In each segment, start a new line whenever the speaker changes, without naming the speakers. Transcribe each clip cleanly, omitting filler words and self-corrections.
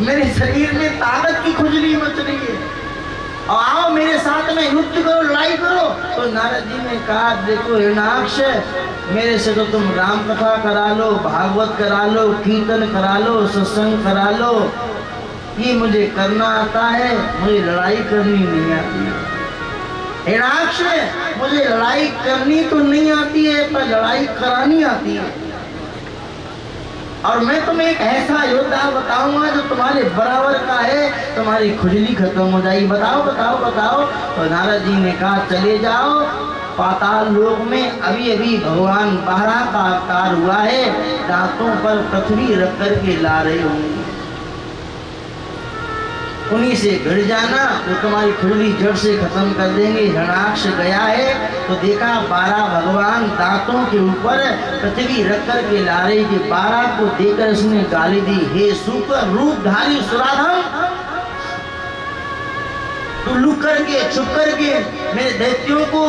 मेरे शरीर में ताकत की खुजली मच रही है, और आओ मेरे साथ में युद्ध करो, लड़ाई करो। तो नारद जी ने कहा देखो हिरणाक्ष, मेरे से तो तुम राम कथा करा लो, भागवत करा लो, कीर्तन करा लो, सत्संग करा लो, ये मुझे करना आता है, मुझे लड़ाई करनी नहीं आती है। हिरणाक्ष, मुझे लड़ाई करनी तो नहीं आती है पर लड़ाई करानी आती है, और मैं तुम्हें एक ऐसा योद्धा बताऊंगा जो तुम्हारे बराबर का है, तुम्हारी खुजली खत्म हो जाएगी। बताओ बताओ बताओ। तो नारद जी ने कहा चले जाओ, पाताल लोक में अभी अभी भगवान बारह का अवतार हुआ है, दांतों पर पृथ्वी रख करके ला रहे होंगे, उन्हीं से भिड़ जाना, वो तुम्हारी खुजली जड़ से खत्म कर देंगे। हिरणाक्ष गया है तो देखा 12 भगवान दांतों के ऊपर पृथ्वी रख कर के ला रहे थे। 12 को देकर उसने गाली दी, हे सुकर रूपधारी सुराधम, तू लुक करके छुप करके मेरे दैत्यों को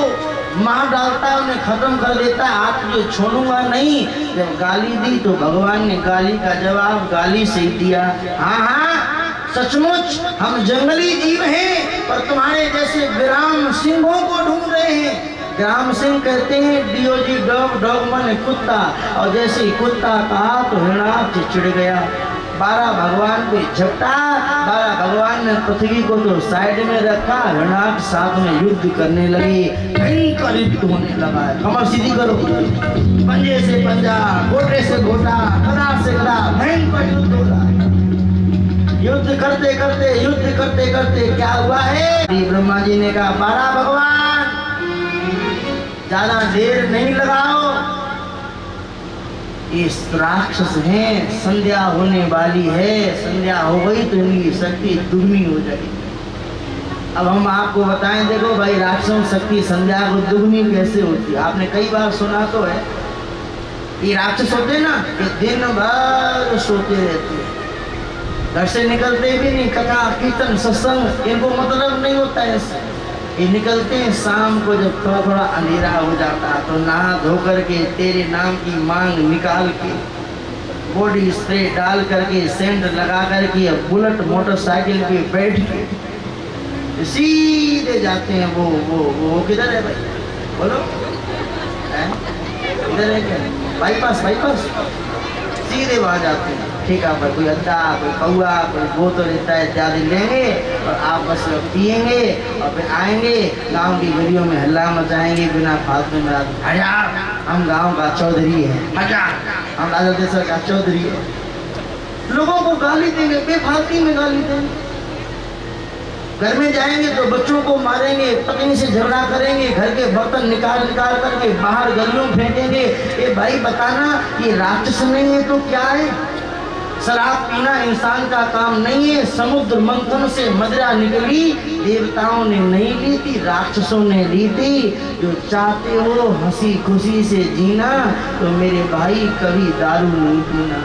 मार डालता है, उन्हें खत्म कर देता है, आज तुझे छोड़ूंगा नहीं। जब गाली दी तो भगवान ने गाली का जवाब गाली से ही दिया, हाँ हाँ सचमुच हम जंगली जीव हैं, पर तुम्हारे जैसे ग्राम सिंहों को ढूंढ रहे हैं। ग्राम सिंह कहते हैं डीओजी डॉग, डॉग माने कुत्ता, और जैसे ही कुत्ता कहा तो हिरणाक्ष चिढ़ गया, 12 भगवान को झपटा। 12 भगवान ने पृथ्वी को तो साइड में रखा, हिरणाक्ष साथ में युद्ध करने लगे, भयंकर युद्ध होने लगा। कमर सीधी करो, पंजे से पंजा, गोटे से गोटा, गदा से गदा, भयंकर युद्ध हो रहा है। युद्ध करते करते क्या हुआ है, ब्रह्मा जी ने कहा 12 भगवान ज्यादा देर नहीं लगाओ, इस राक्षस हैं, संध्या होने वाली है, संध्या हो गई तो इनकी शक्ति दुगनी हो जाएगी। अब हम आपको बताएं, देखो भाई राक्षसों की शक्ति संध्या को दुगनी कैसे होती है। आपने कई बार सुना तो है, ये राक्षस होते ना ये दिन भर सोते रहते हैं, घर से निकलते भी नहीं, कथा कीर्तन सत्संग इनको मतलब नहीं होता है इससे। ये निकलते हैं शाम को जब थोड़ा थोड़ा अंधेरा हो जाता है तो नहा धो करके तेरे नाम की मांग निकाल के, बॉडी स्प्रे डाल करके, सेंट लगा करके, बुलेट मोटरसाइकिल पे बैठ के सीधे जाते हैं। वो किधर है भाई, बोलो किधर है, क्या बाईपास, सीधे वहाँ जाते हैं। ठीक है भाई, कोई अद्दा, कोई कौआ, कोई बोतल रहता है इत्यादि लेंगे और आपस में पियेंगे और फिर आएंगे, गांव की गलियों में हल्ला मचाएंगे बिना फालतू में। हजार हम गांव का चौधरी है, हजार हम राजा देशर का चौधरी है, लोगों को गाली देंगे, बेफालतू में गाली देंगे। घर में जाएंगे तो बच्चों को मारेंगे, पत्नी से झगड़ा करेंगे, घर के बर्तन निकाल करके बाहर गलियों फेंकेंगे। ये भाई बताना, ये राक्षस नहीं है तो क्या है? शराब पीना इंसान का काम नहीं है। समुद्र मंथन से मदिरा निकली, देवताओं ने नहीं ली थी, राक्षसों ने ली थी। जो चाहते हो हंसी खुशी से जीना तो मेरे भाई कभी दारू नहीं पीना।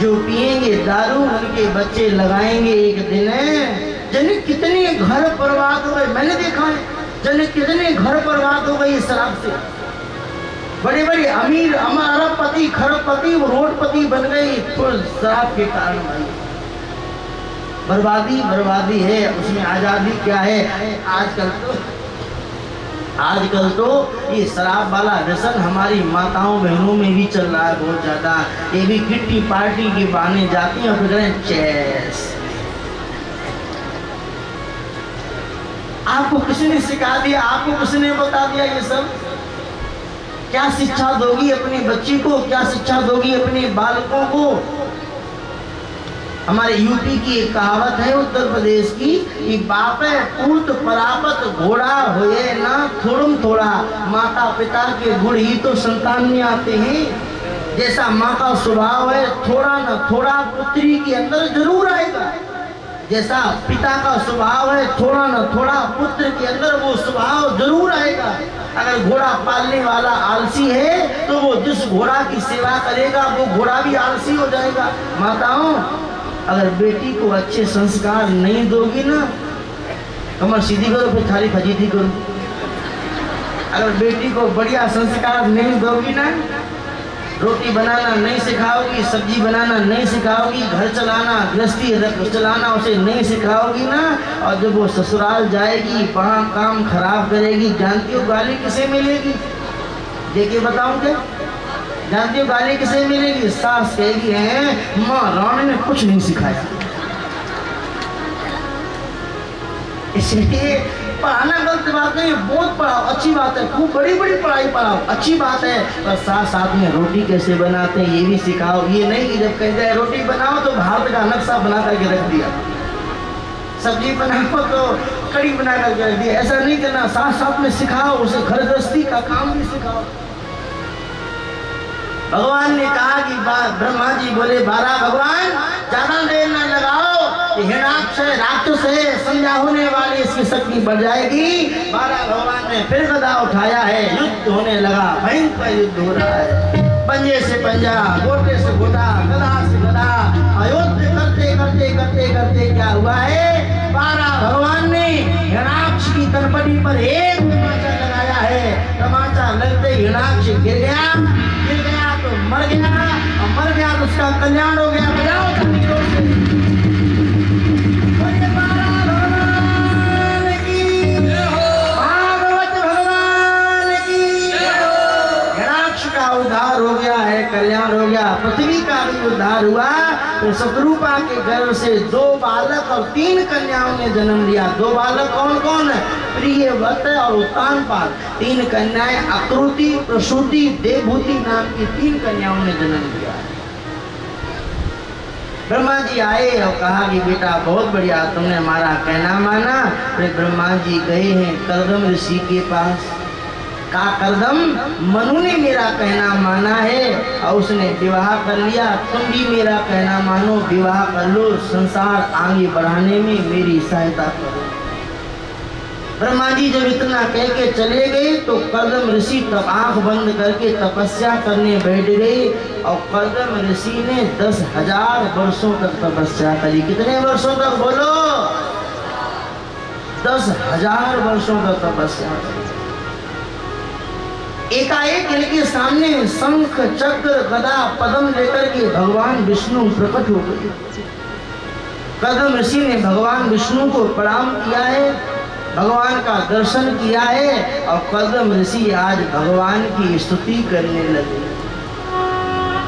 जो पिएंगे दारू उनके बच्चे लगाएंगे एक दिन। जाने कितने घर बर्बाद हो गए, मैंने देखा है, जाने कितने घर बर्बाद हो गए इस शराब से। बड़े बड़े अमीर अरबपति खरबपति रोडपति बन गए तो शराब के कारण। भाई बर्बादी है, उसमें आजादी क्या है? आजकल तो ये शराब वाला व्यसन हमारी माताओं बहनों में भी चल रहा है बहुत ज्यादा। ये भी किट्टी पार्टी के बहाने जाती हैं और फिर करें चेस। आपको किसने सिखा दिया? आपको किसने बता दिया ये सब? क्या शिक्षा दोगी अपनी बच्ची को? क्या शिक्षा दोगी अपने बालकों को? हमारे यूपी की एक कहावत है उत्तर प्रदेश की कि बापे पूत परापत घोड़ा होए ना थोड़म थोड़ा, माता पिता के गुण ही तो संतान में आते हैं। जैसा माँ का स्वभाव है थोड़ा न थोड़ा पुत्री के अंदर जरूर आएगा, जैसा पिता का स्वभाव है थोड़ा न थोड़ा पुत्र के अंदर वो स्वभाव जरूर आएगा। अगर घोड़ा पालने वाला आलसी है तो वो जिस घोड़ा की सेवा करेगा वो घोड़ा भी आलसी हो जाएगा। माताओं, अगर बेटी को अच्छे संस्कार नहीं दोगी ना, कमर सीधी करो फिर थाली फजीती करो। अगर बेटी को बढ़िया संस्कार नहीं दोगी ना रोटी बनाना नहीं सिखाओगी, सब्जी बनाना नहीं सिखाओगी, घर चलाना, गृहस्थी चलाना उसे नहीं सिखाओगी ना, और जब वो ससुराल जाएगी वहाँ काम खराब करेगी, जानती हो गाली किसे मिलेगी? देखिए बताऊं क्या, जानती हो गाली किसे मिलेगी? सास कहेगी है माँ रानी ने कुछ नहीं सिखाया। इसलिए पढ़ाना गलत बात नहीं, बहुत पढ़ाओ, अच्छी बात है, खूब बड़ी बड़ी पढ़ाई पढ़ाओ, अच्छी बात है, पर साथ साथ में रोटी कैसे बनाते हैं ये भी सिखाओ। ये नहीं कि जब कह जाए रोटी बनाओ तो भारत का नक्शा बना करके रख दिया, सब्जी बनाओ तो कड़ी बना करके रख दिया, ऐसा नहीं करना। साथ साथ में सिखाओ उसे, घर गृहस्थी का काम भी सिखाओ। भगवान ने कहा कि ब्रह्मा जी बोले 12 भगवान ज्यादा देर न लगाओ, हिरणाक्ष राक्षस है, संध्या होने वाली इसकी शक्ति बढ़ जाएगी। 12 भगवान ने फिर गदा उठाया है, युद्ध होने लगा, भयंकर युद्ध हो रहा है, पंजे से पंजा, गोटे से गोटा, गदा से गदा, अयोध्या करते करते करते करते क्या हुआ है, 12 भगवान ने हिरणाक्ष की तलपटी पर एक तमाचा लगाया है। तमाचा लगते हिरणाक्ष गिर गया तो मर गया, और मर गया तो उसका कल्याण हो गया। बजाओ ताली जोर से। उद्धार हो गया है, कल्याण हो गया, पृथ्वी का भी उद्धार हुआ। तो शत्रुपा के गर्भ से 2 बालक और 3 कन्याओं ने जन्म लिया। 2 बालक कौन कौन है? प्रियव्रत और उत्तानपाद। 3 कन्याएं आकृति, प्रसूति, देवभूति नाम की 3 कन्याओं ने जन्म लिया। ब्रह्मा जी आए और कहा कि बेटा बहुत बढ़िया, तुमने हमारा कहना माना। फिर ब्रह्मा जी गए हैं कर्दम ऋषि के पास। का कर्दम, मनु ने मेरा कहना माना है और उसने विवाह कर लिया, तुम भी मेरा कहना मानो, विवाह कर लो, संसार आगे बढ़ाने में मेरी सहायता करो। ब्रह्मा जी जब इतना कह के चले गए तो कर्दम ऋषि तब आंख बंद करके तपस्या करने बैठ गए, और कर्दम ऋषि ने 10,000 वर्षों तक तपस्या करी। कितने वर्षों तक बोलो? 10,000 वर्षों तक तपस्या करी। एकाएक इनके सामने शंख, चक्र, गदा, पद्म लेकर के भगवान विष्णु प्रकट हो गए। कर्दम ऋषि ने भगवान विष्णु को प्रणाम किया है, भगवान का दर्शन किया है, और कर्दम ऋषि आज भगवान की स्तुति करने लगे,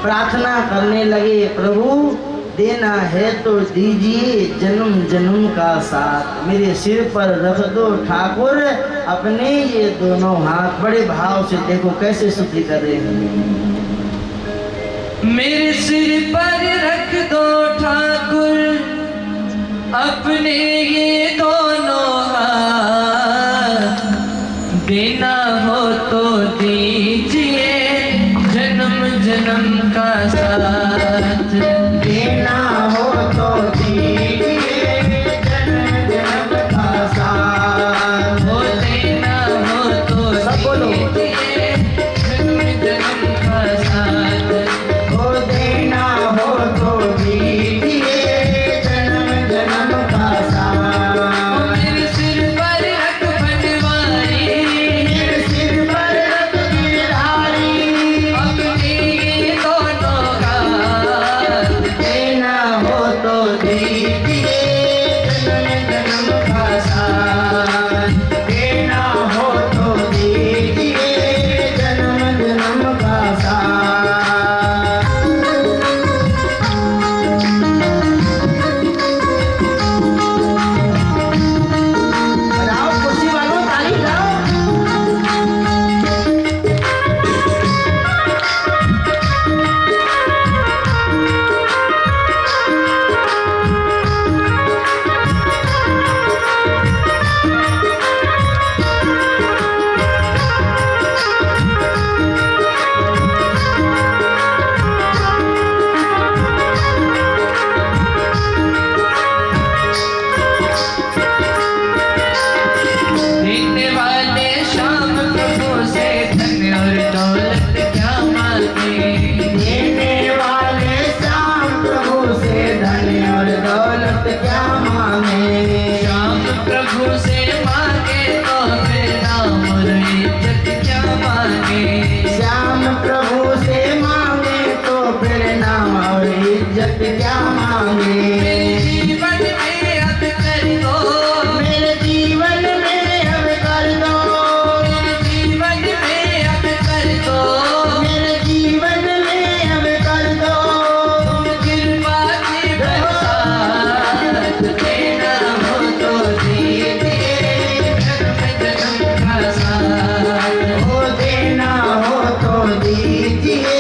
प्रार्थना करने लगे, प्रभु देना है तो दीजिए जन्म जन्म का साथ, मेरे सिर पर रख दो ठाकुर अपने ये दोनों हाथ। बड़े भाव से देखो कैसे स्तुति कर रहे हैं।
मेरे सिर पर रख दो ठाकुर अपने ये दोनों हाथ, देना हो तो दीजिए जन्म जन्म का साथ,
देना हो तो दीजिए जन्म जन्म का साथ,
हो देना हो तो दीजिए जन्म जन्म का साथ,
हो देना हो तो क्या मांगे।
मेरे जीवन में अब कर दो,
मेरे जीवन में अब कर दो,
मेरे जीवन में अब कर दो,
मेरे जीवन में अब कर दो।
तुम कृपा की बरसात देना हो तो दीजिए जन्म का साथ।
हो देना हो तो दीजिए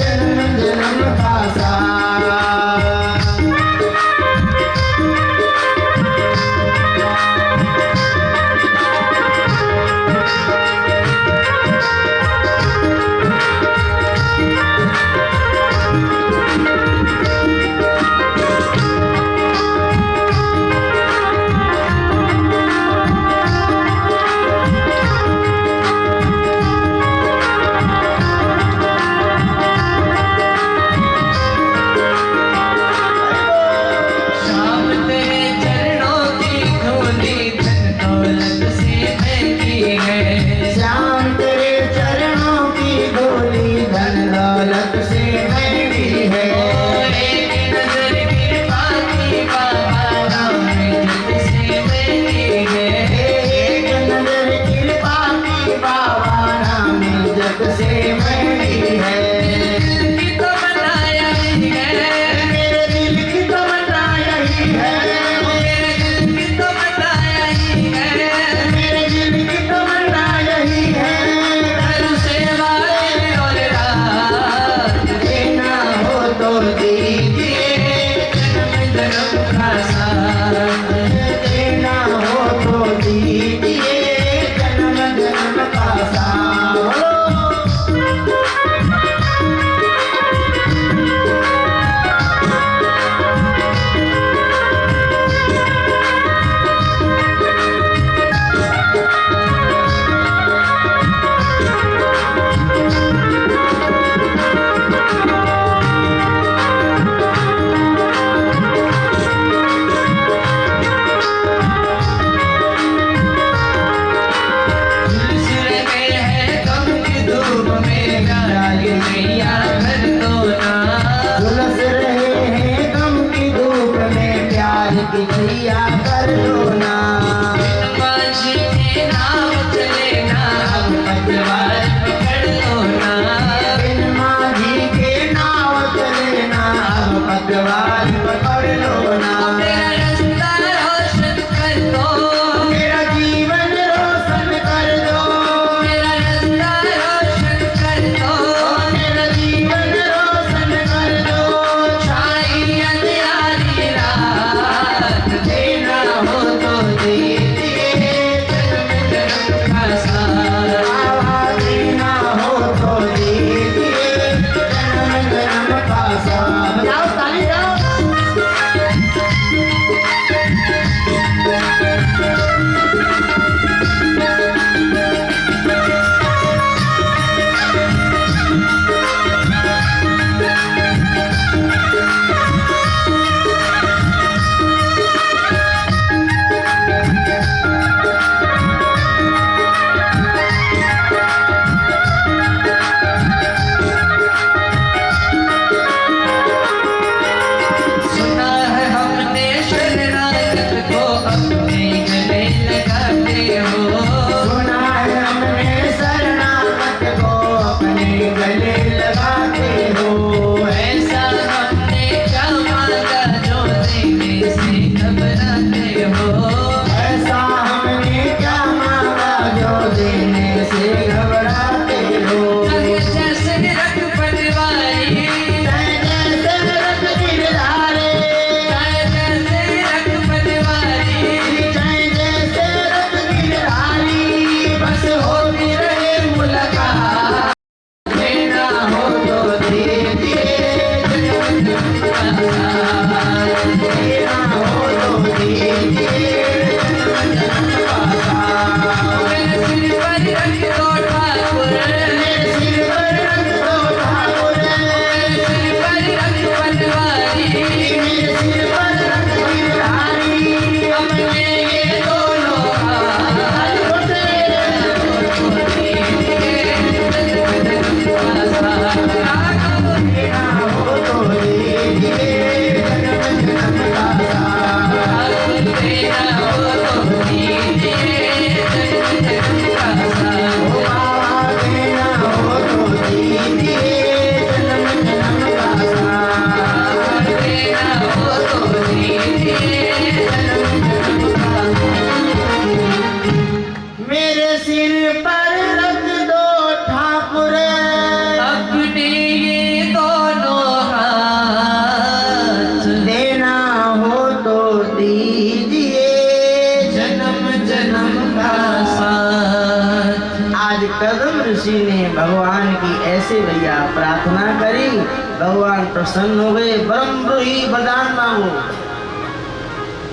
जन्म जन्म का साथ।
शाम तेरे चरणों की धूली धन दौलत से महंगी है।
श्याम तेरे चरणों की धूली धन दौलत से महंगी है।
एक नजर कृपा की बाबा राम जग से महंगी है।
एक नजर कृपा की बाबा नाम जग से महंगी है।
दिल की तो बनाया ही है,
मेरे दिल की तमन्ना यही है।
मेरे दिल की तो बनाया ही है।
मेरे दिल की तमन्ना यही है।
करूं सेवा दिन और रात,
देना हो तो दीजिए
जन्म जन्म का साथ।
देना हो तो दीजिए जन्म जन्म का साथ।
झुलस रहे हैं गम की धूप में, प्यारी मैया कर दो ना।
झुलस रहे हैं गम की धूप में प्यार की छैया कर दो ना।
माझी के नाव चले ना, अब पतवार पकड़ लो ना।
बिन माझी के नाव चले ना, अब पतवार पकड़ लो ना।
मेरा रास्ता रोशन कर दो,
मेरा जीवन रोशन कर दो,
मेरा रास्ता रोशन कर दो।
मेरा जीवन रोशन कर दो।
छाई अंधियारी रात, देना हो तो दीजिए जन्म जन्म का साथ।
बाबा देना हो तो दीजिए जन्म जन्म का साथ। जाओ ताली जाओ। भगवान की ऐसे भैया प्रार्थना करी, भगवान प्रसन्न हो गए। ब्रह्मद्रोही वरदान मांगो।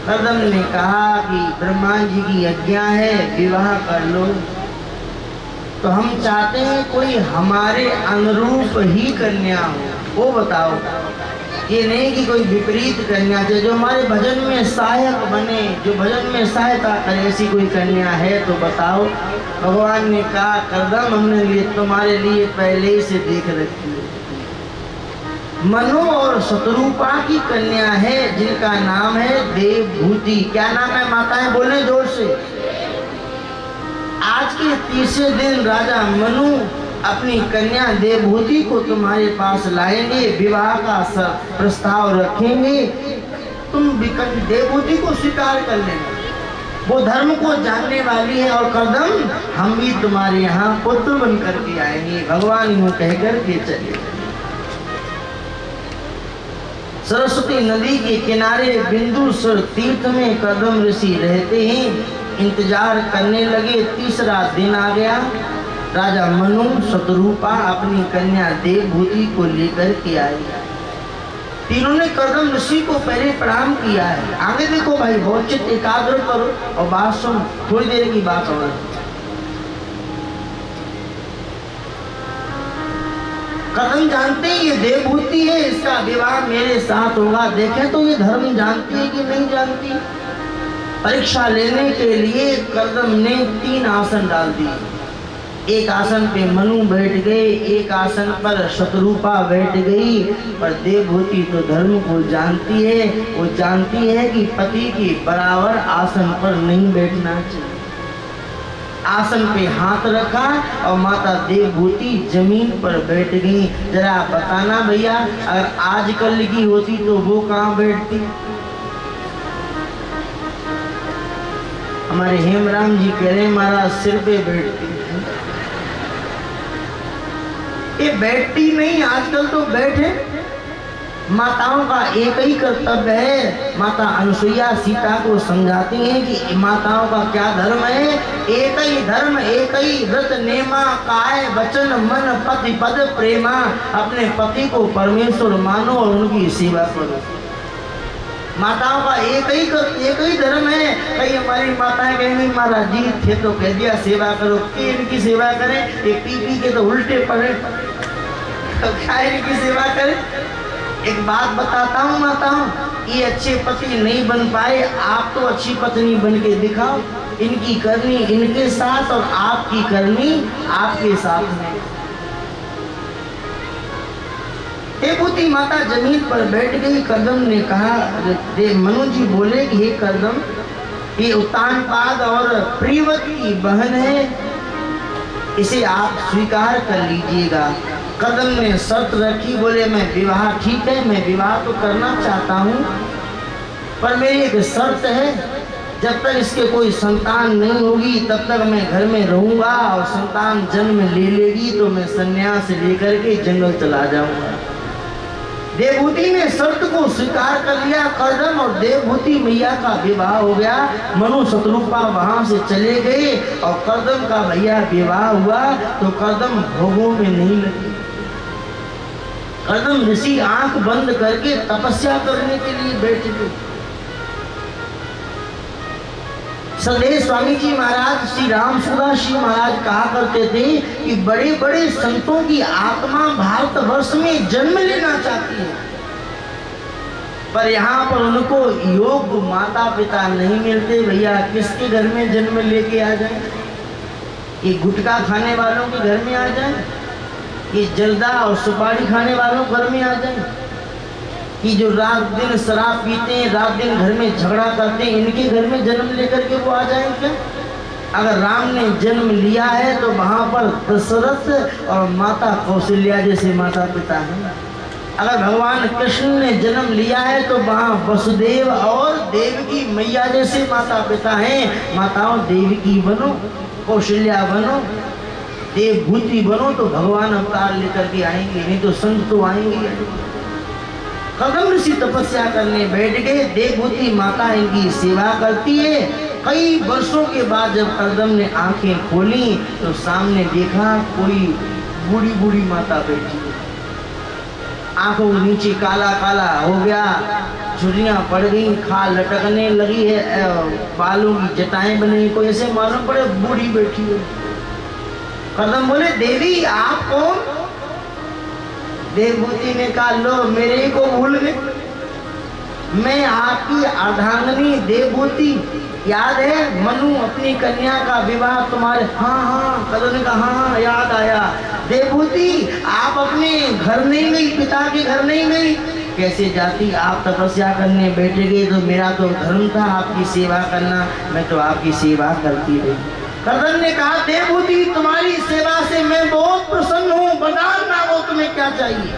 कर्दम ने कहा कि ब्रह्मा जी की आज्ञा है, विवाह कर लो। तो हम चाहते हैं कोई हमारे अनुरूप ही कन्या हो, वो बताओ। ये नहीं कि कोई विपरीत कन्या चाहिए, जो हमारे भजन में सहायक बने, जो भजन में सहायता करे, ऐसी कोई कन्या है तो बताओ। भगवान ने कहा कर्दम हमने लिए तुम्हारे लिए पहले से देख रखी है। मनु और शत्रुपा की कन्या है जिनका नाम है देवभूति। क्या नाम है माताएं, बोले जोर से। आज के तीसरे दिन राजा मनु अपनी कन्या देवभूति को तुम्हारे पास लाएंगे, विवाह का प्रस्ताव रखेंगे। तुम देवभूति को स्वीकार कर लेना, वो धर्म को जानने वाली है। और कर्दम हम भी तुम्हारे यहाँ पुत्र बन करके आएंगे। भगवान यूं कह करके चले। सरस्वती नदी के किनारे बिंदुसर तीर्थ में कर्दम ऋषि रहते हैं। इंतजार करने लगे। तीसरा दिन आ गया। राजा मनु शतरूपा अपनी कन्या देवभूति को लेकर के आए। तीनों ने कर्दम ऋषि को पहले प्रणाम किया है। आगे देखो भाई, बहुत चित्त एकाग्र करो और बात सुन। थोड़ी देर की बात और। कर्दम जानते हैं ये देवभूति है, इसका विवाह मेरे साथ होगा। देखें तो ये धर्म जानती है कि नहीं जानती। परीक्षा लेने के लिए कर्दम ने 3 आसन डाल दिए। एक आसन पे मनु बैठ गए, एक आसन पर शतरूपा बैठ गई। पर देवभूति तो धर्म को जानती है, वो जानती है कि पति के बराबर आसन पर नहीं बैठना चाहिए। आसन पे हाथ रखा और माता देवभूति जमीन पर बैठ गई। जरा बताना भैया, अगर आजकल की होती तो वो कहाँ बैठती? हमारे हेमराम जी कह रहे महाराज सिर पे बैठती। ये बैठती नहीं, आजकल तो बैठे। माताओं का एक ही कर्तव्य है। माता अनुसुईया सीता को समझाती हैं कि माताओं का क्या धर्म है। एक ही धर्म, एक ही व्रत नेमा, काय वचन मन पति पद प्रेमा। अपने पति को परमेश्वर मानो और उनकी सेवा करो। माताओं का एक ही धर्म है। कई हमारी माताएं कहेंगी महाराज जी थे तो कह दिया सेवा करो, कि इनकी सेवा करें? ये पी के तो उल्टे पड़े, तो क्या इनकी सेवा करें? एक बात बताता हूँ माताओं, ये अच्छे पति नहीं बन पाए, आप तो अच्छी पत्नी बन के दिखाओ। इनकी करनी इनके साथ और आपकी करनी आपके साथ में। देवभूति माता जमीन पर बैठ गई। कर्दम ने कहा, मनु जी बोले कि हे कर्दम, ये उत्तानपाद और प्रियवत की बहन है, इसे आप स्वीकार कर लीजिएगा। कर्दम ने शर्त रखी, बोले मैं विवाह, ठीक है मैं विवाह तो करना चाहता हूँ, पर मेरी एक शर्त है, जब तक इसके कोई संतान नहीं होगी तब तक मैं घर में रहूंगा, और संतान जन्म ले लेगी तो मैं संन्यास लेकर के जंगल चला जाऊंगा। देवभूति ने शर्त को स्वीकार कर लिया। कर्दम और देवभूति मैया का विवाह हो गया। मनु शतरूपा वहां से चले गए और कर्दम का भैया विवाह हुआ। तो कर्दम भोगों में नहीं लगे। कर्दम ऋषि आंख बंद करके तपस्या करने के लिए बैठ गए। सदैव स्वामी जी महाराज श्री राम सुदास जी महाराज कहा करते थे कि बड़े बड़े संतों की आत्मा भारतवर्ष में जन्म लेना चाहती है, पर यहाँ पर उनको योग्य माता पिता नहीं मिलते। भैया किसके घर में जन्म लेके आ जाए? ये गुटखा खाने वालों के घर में आ जाए, ये जर्दा और सुपारी खाने वालों घर में आ जाए, कि जो रात दिन शराब पीते हैं, रात दिन घर में झगड़ा करते हैं, इनके घर में जन्म लेकर के वो आ जाएंगे क्या? अगर राम ने जन्म लिया है तो वहाँ पर दशरथ और माता कौशल्या जैसे माता पिता हैं। अगर भगवान कृष्ण ने जन्म लिया है तो वहाँ वसुदेव और देवकी मैया जैसे माता पिता हैं। माताओं देवकी बनो, कौशल्या बनो, देवभूति बनो, तो भगवान अवतार लेकर के आएंगे, नहीं तो संत तो आएंगे। कर्दम ऋषि तपस्या करने बैठ गए। देवभूति माता इनकी सेवा करती है। कई वर्षों के बाद जब कर्दम ने आंखें खोली तो सामने देखा कोई बूढ़ी बूढ़ी माता बैठी है, आंखों के नीचे काला काला हो गया, झुर्रियां पड़ गई, खाल लटकने लगी है, बालों की जटाएं बनी, कोई ऐसे मालूम पड़े बूढ़ी बैठी है। कदम बोले देवी आप कौन? देवभूति ने कहा लो मेरे को भूल गए, मैं आपकी अर्धांगिनी देवभूति, याद है मनु अपनी कन्या का विवाह तुम्हारे, हाँ कदम ने कहा हाँ याद आया। देवभूति आप अपने घर नहीं गई, पिता के घर नहीं गई? कैसे जाती, आप तपस्या करने बैठे गए तो मेरा तो धर्म था आपकी सेवा करना, मैं तो आपकी सेवा करती रही। कर्दम ने कहा देवभूति तुम्हारी सेवा से मैं बहुत प्रसन्न हूँ, वरदान मांगो तुम्हें क्या चाहिए?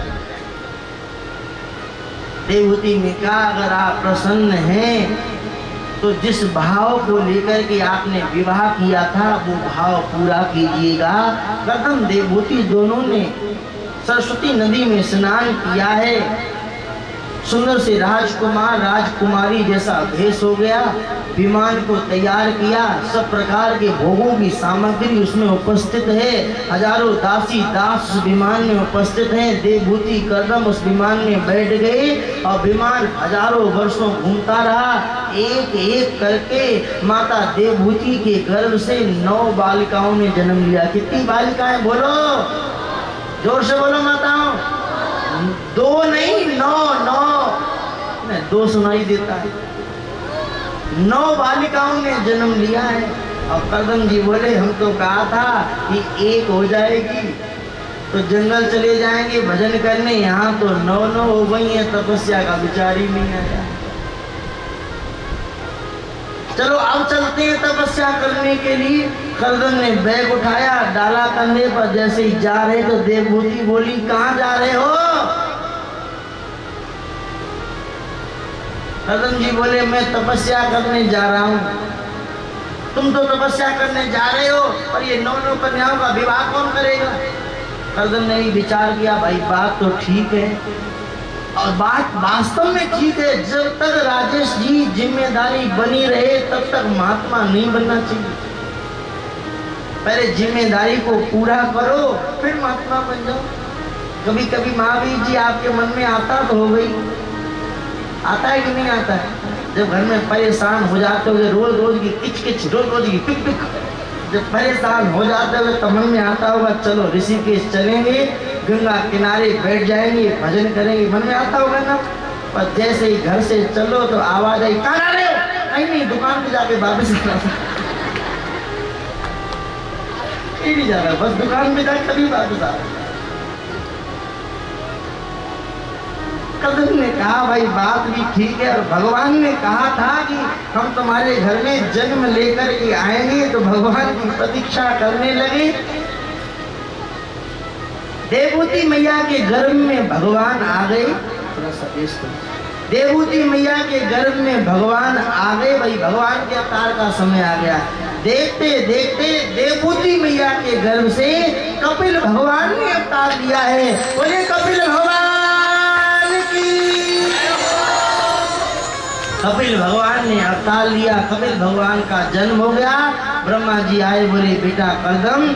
देवभूति ने कहा अगर आप प्रसन्न हैं तो जिस भाव को लेकर के आपने विवाह किया था वो भाव पूरा कीजिएगा। कर्दम देवभूति दोनों ने सरस्वती नदी में स्नान किया है, सुंदर से राजकुमार राजकुमारी जैसा भेष हो गया, विमान को तैयार किया, सब प्रकार के भोगों की सामग्री उसमें उपस्थित है, हजारों दासी दास उस विमान में उपस्थित हैं। देवभूति कर्दम उस विमान में बैठ गए और विमान हजारों वर्षों घूमता रहा। एक एक करके माता देवभूति के गर्भ से 9 बालिकाओं ने जन्म लिया। कितनी बालिकाएं बोलो, जोर से बोलो माताओं, 2 नहीं 9 2 सुनाई देता है। 9 बालिकाओं ने जन्म लिया है। और कर्दम जी बोले हम तो कहा था कि एक हो जाएगी तो जंगल चले जाएंगे भजन करने, यहाँ तो 9 हो गई है, तपस्या का विचार ही नहीं आया। चलो अब चलते हैं तपस्या करने के लिए। कर्दम ने बैग उठाया, डाला कंधे पर, जैसे ही जा रहे तो देवभूति बोली कहाँ जा रहे हो? कर्दम जी बोले मैं तपस्या करने जा रहा हूँ। तुम तो तपस्या करने जा रहे हो पर ये 9 कन्याओं का विवाह कौन करेगा? कर्दम ने विचार किया भाई बात तो ठीक है और बात वास्तव में ठीक है, जब तक राजेश जी जिम्मेदारी बनी रहे तब तक महात्मा नहीं बनना चाहिए। पहले जिम्मेदारी को पूरा करो फिर महात्मा बन जाओ। कभी कभी महावीर जी आपके मन में आता तो हो गई, आता है कि नहीं आता है? जब घर में परेशान हो जाते हो, रोज रोज की किच किच, रोज रोज की पिक पिक, जब परेशान हो जाते हो तो मन में आता होगा चलो ऋषिकेश चलेंगे, गंगा किनारे बैठ जाएंगे, भजन करेंगे, मन में आता होगा ना। पर जैसे ही घर से चलो तो आवाज आई कहाँ जा रहे हो? नहीं दुकान पे जाके वापस नहीं जा रहा, बस दुकान पे जाके कभी वापस आ रहा। कर्दम ने कहा भाई बात भी ठीक है और भगवान ने कहा था कि हम तुम्हारे घर में जन्म लेकर के आएंगे, तो भगवान की प्रतीक्षा करने लगे। देवभूति मैया के गर्भ में भगवान आ गए। देवभूति मैया के गर्भ में भगवान आ गए। भाई भगवान के अवतार का समय आ गया। देखते देखते देवभूति मैया के गर्भ से कपिल भगवान ने अवतार लिया है। बोले कपिल भगवान की। कपिल भगवान ने अवतार लिया, कपिल भगवान का जन्म हो गया। ब्रह्मा जी आए, बोले बेटा कर्दम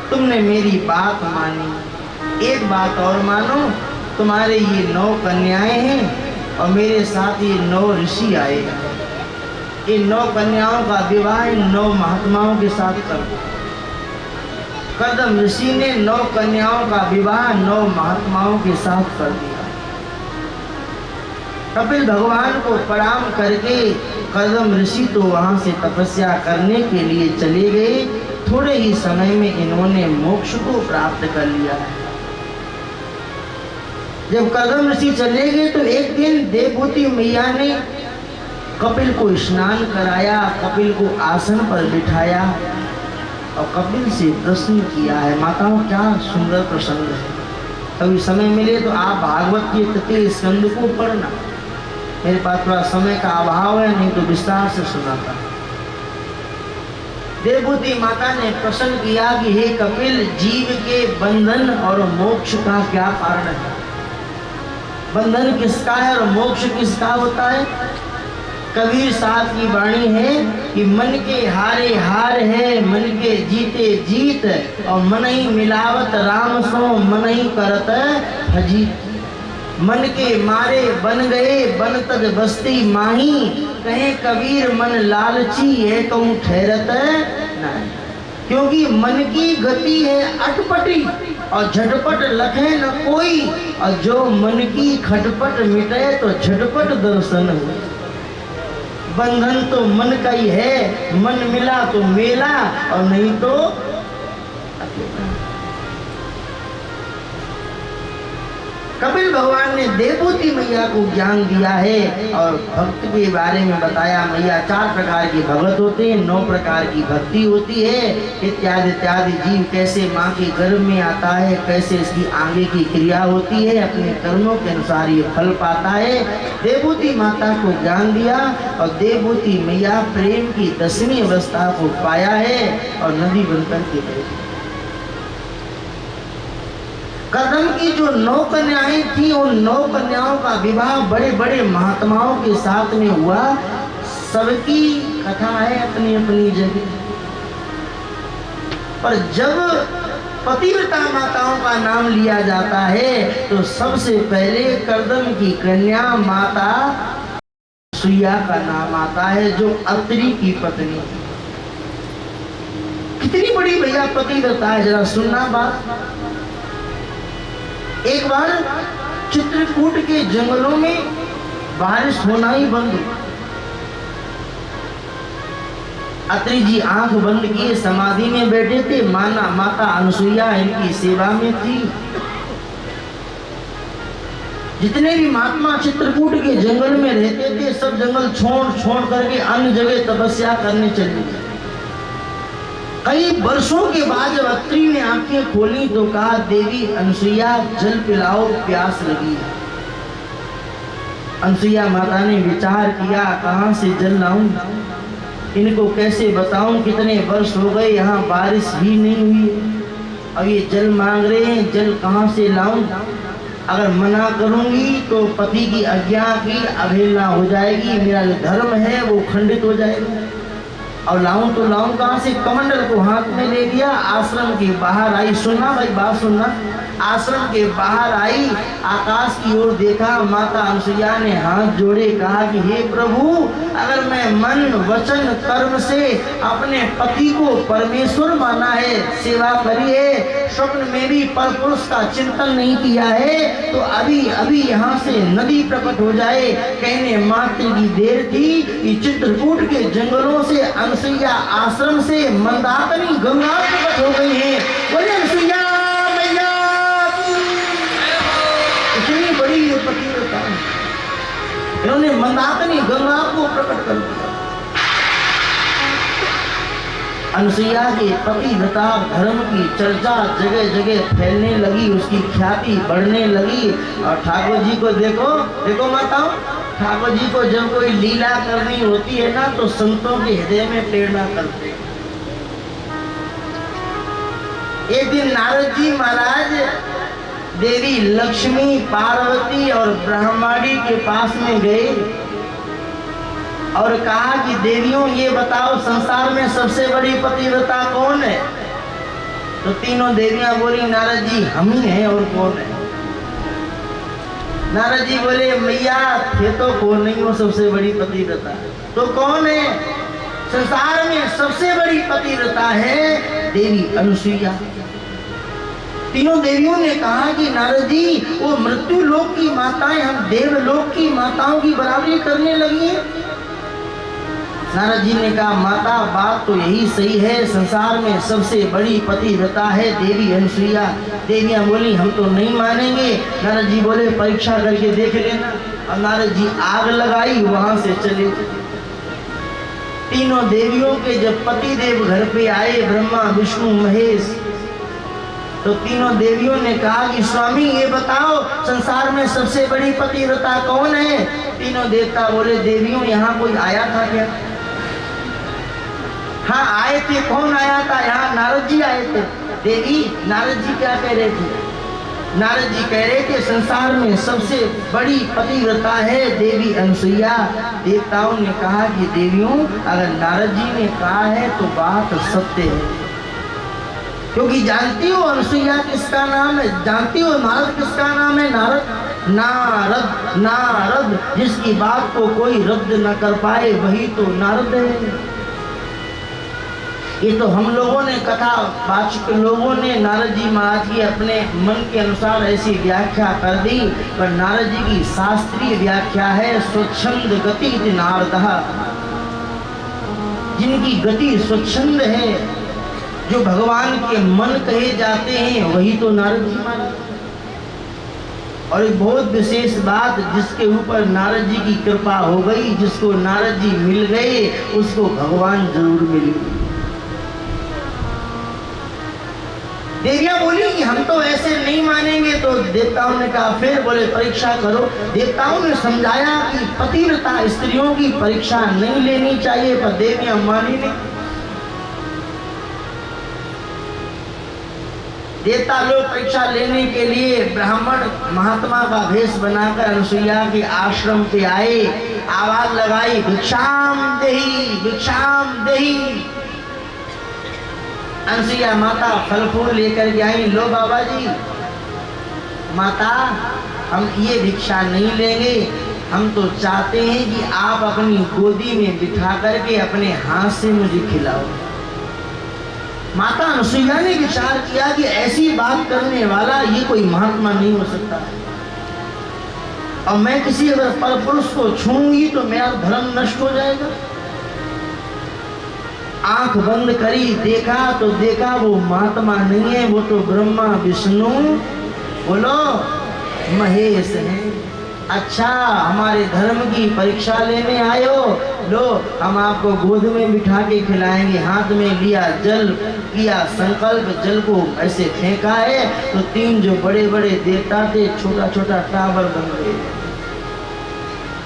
तुमने मेरी बात मानी, एक बात और मानो, तुम्हारे ये 9 कन्याएं हैं और मेरे साथ ये 9 ऋषि आए हैं। इन 9 कन्याओं का विवाह इन 9 महात्माओं के साथ कर दो। कर्दम ऋषि ने 9 कन्याओं का विवाह 9 महात्माओं के साथ कर दिया। कपिल भगवान को प्रणाम करके कर्दम ऋषि तो वहां से तपस्या करने के लिए चले गए। थोड़े ही समय में इन्होंने मोक्ष को प्राप्त कर लिया है। जब कर्दम ऋषि चले गए तो एक दिन देवभूति मैया ने कपिल को स्नान कराया, कपिल को आसन पर बिठाया और कपिल से प्रश्न किया है। माताओं क्या सुंदर प्रसंग है, कभी समय मिले तो आप भागवत के तृतीय स्कंद को पढ़ना। मेरे पास थोड़ा समय का अभाव है, नहीं तो विस्तार से सुनाता। देवभूति माता ने प्रश्न किया कि हे कपिल, जीव के बंधन और मोक्ष का क्या कारण है? बंधन किसका है और मोक्ष किसका होता है? कबीर साहब की वाणी है कि मन के हारे हार है, मन के जीते जीत, और मन ही मिलावत राम सो मन ही करत फजीत। मन के मारे बन गए बन तज बस्ती माही, कहे कबीर मन लालची है कहूँ ठहरत नहीं। क्योंकि मन की गति है अटपटी और झटपट लखे न कोई, और जो मन की खटपट मिटे तो झटपट दर्शन हुए। बंधन तो मन का ही है, मन मिला तो मेला और नहीं तो कपिल भगवान ने देवभूति मैया को ज्ञान दिया है और भक्त के बारे में बताया। मैया 4 प्रकार के भगत होते हैं, 9 प्रकार की भक्ति होती है, इत्यादि इत्यादि। जीव कैसे माँ के गर्भ में आता है, कैसे इसकी आगे की क्रिया होती है, अपने कर्मों के अनुसार ये फल पाता है। देवभूति माता को ज्ञान दिया और देवभूति मैया प्रेम की 10वीं अवस्था को पाया है और नदी बनकर के गई। कदम की जो 9 कन्याएं थी, उन 9 कन्याओं का विवाह बड़े बड़े महात्माओं के साथ में हुआ। सबकी कथा है अपनी अपनी जगह, पर जब पतिव्रता माताओं का नाम लिया जाता है तो सबसे पहले कदम की कन्या माता सुइया का नाम आता है, जो अत्रि की पत्नी। कितनी बड़ी भैया पतिव्रता है, जरा सुनना बात। एक बार चित्रकूट के जंगलों में बारिश होना ही बंद हुआ। अत्रि जी आंख बंद किए समाधि में बैठे थे। माता अनुसुईया इनकी सेवा में थी। जितने भी महात्मा चित्रकूट के जंगल में रहते थे, सब जंगल छोड़ करके अन्य जगह तपस्या करने चले गए। कई वर्षों के बाद जब अत्रि ने आंखें खोली तो कहा, देवी अनुसुईया जल पिलाओ, प्यास लगी है। अनुसुईया माता ने विचार किया, कहां से जल लाऊं, इनको कैसे बताऊं, कितने वर्ष हो गए यहाँ बारिश भी नहीं हुई है, अब ये जल मांग रहे हैं, जल कहां से लाऊं। अगर मना करूंगी तो पति की आज्ञा की अवहेलना हो जाएगी, मेरा जो धर्म है वो खंडित हो जाएगा। और लाऊं तो लाऊं कहां से। कमंडल को हाथ में ले लिया, आश्रम के बाहर आई। सुनना भाई, बात सुनना। आश्रम के बाहर आई, आकाश की ओर देखा, माता अनुसुईया ने हाथ जोड़े, कहा कि हे प्रभु, अगर मैं मन वचन कर्म से अपने पति को परमेश्वर माना है, सेवा करी है, स्वप्न में भी परपुरुष का चिंतन नहीं किया है, तो अभी अभी यहाँ से नदी प्रकट हो जाए। कहने मात्र की देर थी कि चित्रकूट के जंगलों से अनुसुईया आश्रम से मंदाकिनी गंगा प्रकट हो गई है। बोले अनुसुईया मैया, इतनी बड़ी ये पतिव्रता, इन्होंने मंदाकिनी गंगा को प्रकट कर दिया। अनुसुईया के पतिव्रता धर्म की चर्चा जगह जगह फैलने लगी, उसकी ख्याति बढ़ने लगी। और ठाकुर जी को देखो माताओं, ठाकुर जी को जब कोई लीला करनी होती है ना, तो संतों के हृदय में प्रेरणा करते हैं। एक दिन नारद जी महाराज देवी लक्ष्मी, पार्वती और ब्रह्मांडी के पास में गए और कहा कि देवियों, ये बताओ संसार में सबसे बड़ी पतिव्रता कौन है। तो तीनों देवियां बोली, नारद जी हम ही हैं, और कौन है। नारद जी बोले, मैया थे तो कौन नहीं हो सबसे बड़ी पतिव्रता, तो कौन है। संसार में सबसे बड़ी पतिव्रता है देवी अनुसुईया। तीनों देवियों ने कहा कि नारद जी, वो मृत्यु लोक की माताएं हम देवलोक की माताओं की बराबरी करने लगी हैं। नारद जी ने कहा, माता बात तो यही सही है, संसार में सबसे बड़ी पतिव्रता है देवी अनुसुईया। देवियां बोली, हम तो नहीं मानेंगे। नारद जी बोले, परीक्षा करके देख लेना। और नारद जी आग लगाई, वहां से चले। तीनों देवियों के जब पति देव घर पे आए, ब्रह्मा विष्णु महेश, तो तीनों देवियों ने कहा कि स्वामी ये बताओ संसार में सबसे बड़ी पतिव्रता कौन है। तीनों देवता बोले, देवियों यहाँ कोई आया था क्या। हाँ आए थे। कौन आया था। यहाँ नारद जी आए थे। देवी नारद जी क्या कह रहे थे। नारद जी कह रहे थे संसार में सबसे बड़ी पतिव्रता है देवी अनसुईया। देवताओं ने कहा कि देवियों, अगर नारद जी ने कहा है तो बात सत्य है, क्योंकि जानती हो अनसुईया किसका नाम है? जानती हो नारद किसका नाम है? नारद, नारद, नारद, जिसकी बात को कोई रद्द न कर पाए वही तो नारद है। ये तो हम लोगों ने, कथा वाचक लोगों ने नारद जी महाराज की अपने मन के अनुसार ऐसी व्याख्या कर दी, पर नारद जी की शास्त्रीय व्याख्या है स्वच्छंद गति नारदः, जिनकी गति स्वच्छंद है, जो भगवान के मन कहे जाते हैं वही तो नारद जी महाराज। और एक बहुत विशेष बात, जिसके ऊपर नारद जी की कृपा हो गई, जिसको नारद जी मिल गए उसको भगवान जरूर मिले। देवियां बोली कि हम तो ऐसे नहीं मानेंगे, तो देवताओं ने कहा फिर, बोले परीक्षा करो। देवताओं ने समझाया कि पतिव्रता स्त्रियों की परीक्षा नहीं लेनी चाहिए, पर देवियां मानी नहीं। देवता लोग परीक्षा लेने के लिए ब्राह्मण महात्मा का भेष बनाकर अनसुईया के आश्रम पे आए, आवाज लगाई, भिक्षाम देहि, भिक्षाम देहि। अनसुईया माता फल फूल लेकर के आई, लो बाबा जी, माता हम ये भिक्षा नहीं लेंगे, हम तो चाहते हैं कि आप अपनी गोदी में बिठा करके अपने हाथ से मुझे खिलाओ। माता अनसुईया ने विचार किया कि ऐसी बात करने वाला ये कोई महात्मा नहीं हो सकता, और मैं किसी अगर परपुरुष को छूंगी तो मेरा धर्म नष्ट हो जाएगा। आंख बंद करी, देखा तो देखा वो महात्मा नहीं है, वो तो ब्रह्मा विष्णु बोलो महेश है। अच्छा, हमारे धर्म की परीक्षा लेने आए हो, लो हम आपको गोद में बिठा के खिलाएंगे। हाथ में लिया जल, किया संकल्प, जल को ऐसे फेंका है तो तीन जो बड़े बड़े देवता थे छोटा छोटा टावर बन गए।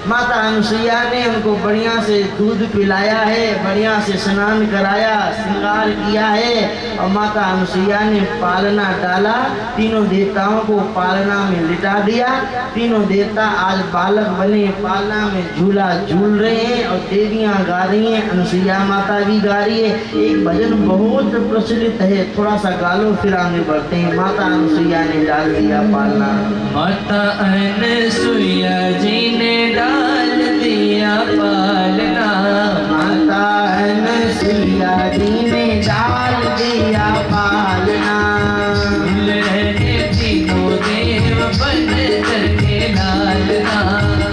माता अनसुईया ने उनको बढ़िया से दूध पिलाया है, बढ़िया से स्नान कराया, श्रृंगार किया है, और माता अनसुईया ने पालना डाला। तीनों देवताओं को पालना में लिटा दिया। तीनों देवता आज बालक बने, पालना में झूला झूल रहे हैं, और देवियां गा रही हैं, अनसुईया माता भी गा रही है। एक भजन बहुत प्रचलित है, थोड़ा सा गा लो फिर आगे बढ़ते हैं। माता अनसुईया ने डाल दिया पालना,
माता अनसुईया जी ने डाल दिया पालना,
माता अनसुईया जी ने डाल दिया पालना।
झूल रहे तीनों देव बन करके लालना,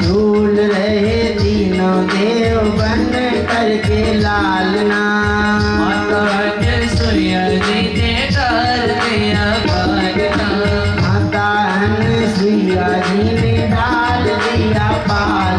झूल रहे तीनों देव बन करके लालना।
माता अनसुईया जी ने डाल दिया पालना,
माता अनसुईया जी ने डाल दिया पालना।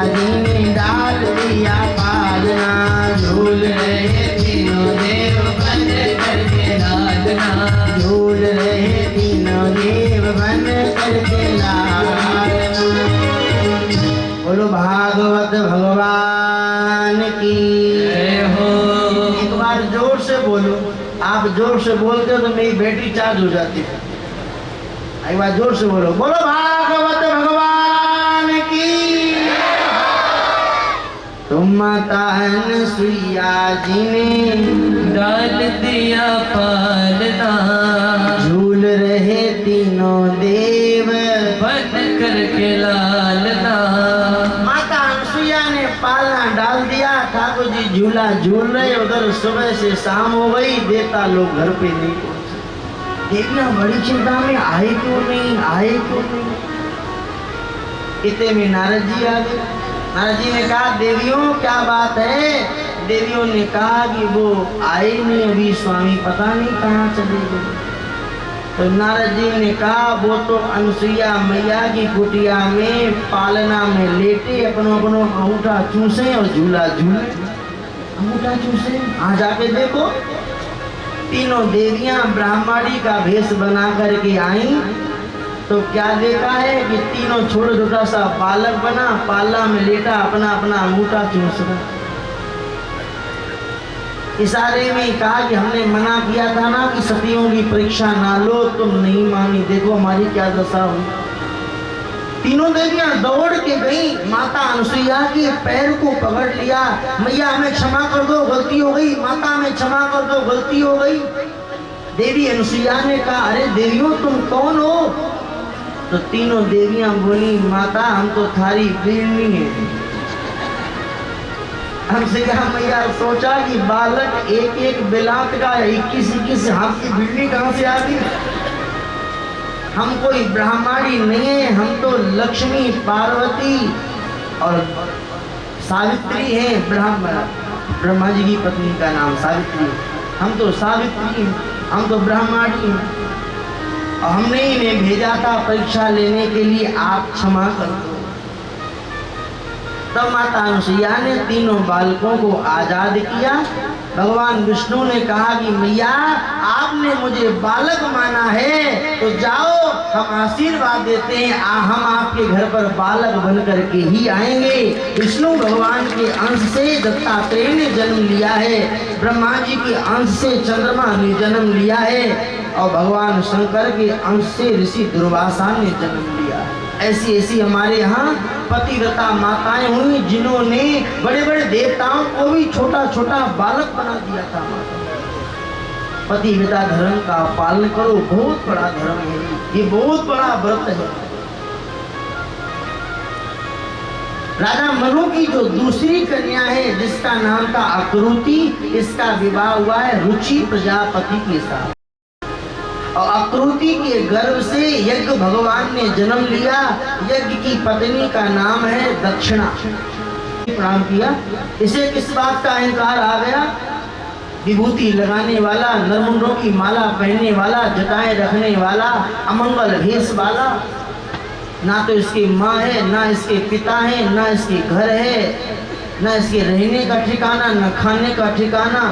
जी ने डाल दिया पालना, झूल रहे तीनों देव बन करके लालना, झूल रहे तीनों देव बन करके लालना। बोलो भागवत भगवान की
जय हो।
एक बार जोर से बोलो, आप जोर से बोलते हो तो मेरी बैटरी चार्ज हो जाती है। एक बार जोर से बोलो, बोलो भागवत भगवान की। तुम माता अनसुईया जी ने
डाल दिया पालना,
झूल रहे तीनों देव
बन करके लालना।
माता अनसुईया ने पालना डाल दिया, ठाकुर जी झूला झूल रहे, उधर सुबह से शाम हो गई, देवता लोग घर पे नहीं पहुंचे। देवियां बड़ी चिंता में, आए क्यों नहीं, आए क्यों नहीं। इतने में नारद जी आ गए। नारद जी ने कहा देवियों क्या बात है। देवियों ने कहा कि वो आए नहीं अभी, स्वामी पता नहीं कहाँ चले गए। तो नारद जी ने कहा वो तो अनसुईया मैया की कुटिया में पालना में लेटे अपनो अपनो अंगूठा चूसे और झूला झूले। अंगूठा चूसे, आ जाके देखो। तीनों देवियां ब्राह्मणी का भेष बना करके आई, तो क्या देखा है कि तीनों छोटा छोटा सा बालक बना, पाला में लेटा अपना अपना अंगूठा चूस रहा। इशारे में कहा कि हमने मना किया था ना कि सतियों की परीक्षा ना लो, तुम नहीं मानी, देखो हमारी क्या दशा हुई। तीनों देवियां दौड़ के गई, माता अनसुईया के पैर को पकड़ लिया, मैया हमें क्षमा कर दो, गलती हो गई, माता हमें क्षमा कर दो, गलती हो गई। देवी अनसुईया ने कहा अरे देवियों तुम कौन हो। तो तीनों देवियां बोली माता हम तो थारी बीरनी है। हमसे कहा मैया सोचा कि बालक एक एक बिलात का 21-21 हाथ की बीरनी कहां से आ गई। हम कोई ब्राह्मणी नहीं है, हम तो लक्ष्मी पार्वती और सावित्री हैं। ब्रह्मा जी की पत्नी का नाम सावित्री। हम तो सावित्री हैं, हम तो ब्राह्मणी हैं और हमने इन्हें भेजा था परीक्षा लेने के लिए, आप क्षमा कर दो। तब माता अनसुईया ने तीनों बालकों को आजाद किया। भगवान विष्णु ने कहा कि मैया आपने मुझे बालक माना है तो जाओ हम आशीर्वाद देते हैं, हम आपके घर पर बालक बन करके ही आएंगे। विष्णु भगवान के अंश से दत्तात्रेय ने जन्म लिया है, ब्रह्मा जी के अंश से चंद्रमा ने जन्म लिया है और भगवान शंकर के अंश से ऋषि दुर्वासा ने जन्म लिया है। ऐसी ऐसी हमारे यहाँ पतिव्रता माताएं हुई जिन्होंने बड़े बड़े देवताओं को भी छोटा छोटा बालक बना दिया था। पतिव्रता धर्म का पालन करो, बहुत बड़ा धर्म है, ये बहुत बड़ा व्रत है। राजा मनु की जो दूसरी कन्या है जिसका नाम था अकृति, इसका विवाह हुआ है रुचि प्रजापति के साथ और अकृति के गर्भ से यज्ञ भगवान ने जन्म लिया। यज्ञ की पत्नी का नाम है दक्षिणा। प्रणाम किया। इसे किस बात का अहंकार आ गया। विभूति लगाने वाला, नरमुंडों की माला पहनने वाला, जटाएं रखने वाला, अमंगल भेष वाला। ना तो इसकी माँ है, ना इसके पिता है, ना इसके घर है, ना इसके रहने का ठिकाना, ना खाने का ठिकाना।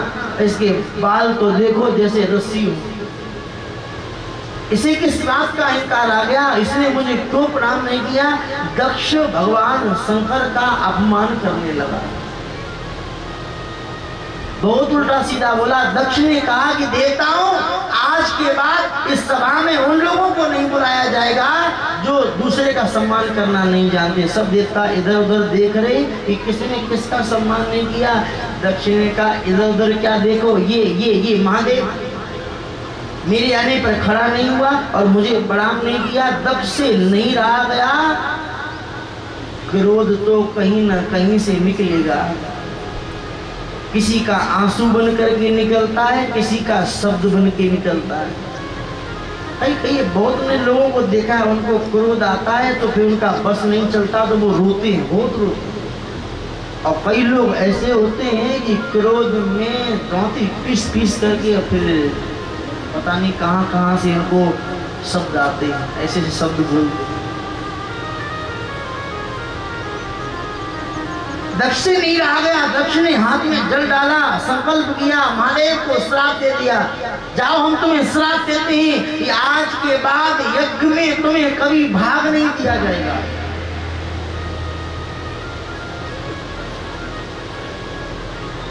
इसके बाल तो देखो जैसे रस्सी हो। इसे किस बात का अहंकार आ गया। इसने मुझे क्यों प्रणाम नहीं किया। दक्ष भगवान शंकर का अपमान करने लगा, बहुत उल्टा सीधा बोला। दक्ष ने कहा कि देवताओं आज के बाद इस सभा में उन लोगों को नहीं बुलाया जाएगा जो दूसरे का सम्मान करना नहीं जानते। सब देवता इधर उधर देख रहे कि किसने किसका सम्मान नहीं किया। दक्ष ने कहा इधर उधर क्या देखो, ये महादेव मेरे आने पर खड़ा नहीं हुआ और मुझे प्रणाम नहीं किया। दक्ष से नहीं रहा गया, क्रोध तो कहीं ना कहीं से निकलेगा। किसी का आंसू बन करके निकलता है, किसी का शब्द बन के निकलता है। कई बहुत ने लोगों को देखा है, उनको क्रोध आता है तो फिर उनका बस नहीं चलता तो वो रोते हैं, बहुत रोते हैं। और कई लोग ऐसे होते हैं कि क्रोध में दांती पीस करके और फिर पता नहीं कहां से इनको शब्द आते हैं, ऐसे शब्द बोलते हैं। दक्ष से नहीं रहा गया। दक्ष ने हाथ में जल डाला, संकल्प किया, महादेव को श्राप दे दिया, जाओ हम तुम्हें श्राप देते हैं कि आज के बाद यज्ञ में तुम्हें कभी भाग नहीं दिया जाएगा।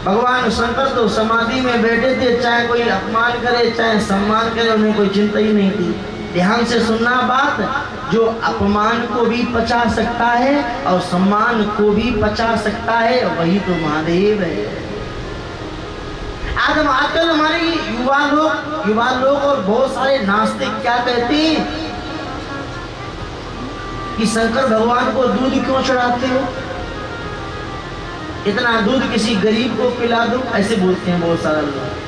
भगवान शंकर तो समाधि में बैठे थे, चाहे कोई अपमान करे चाहे सम्मान करे, उन्हें कोई चिंता ही नहीं थी। ध्यान से सुनना बात, जो अपमान को भी पचा सकता है और सम्मान को भी पचा सकता है वही तो महादेव है। आजकल हमारे युवा लोग और बहुत सारे नास्तिक क्या कहते हैं कि शंकर भगवान को दूध क्यों चढ़ाते हो, इतना दूध किसी गरीब को पिला दो, ऐसे बोलते हैं बहुत सारे लोग।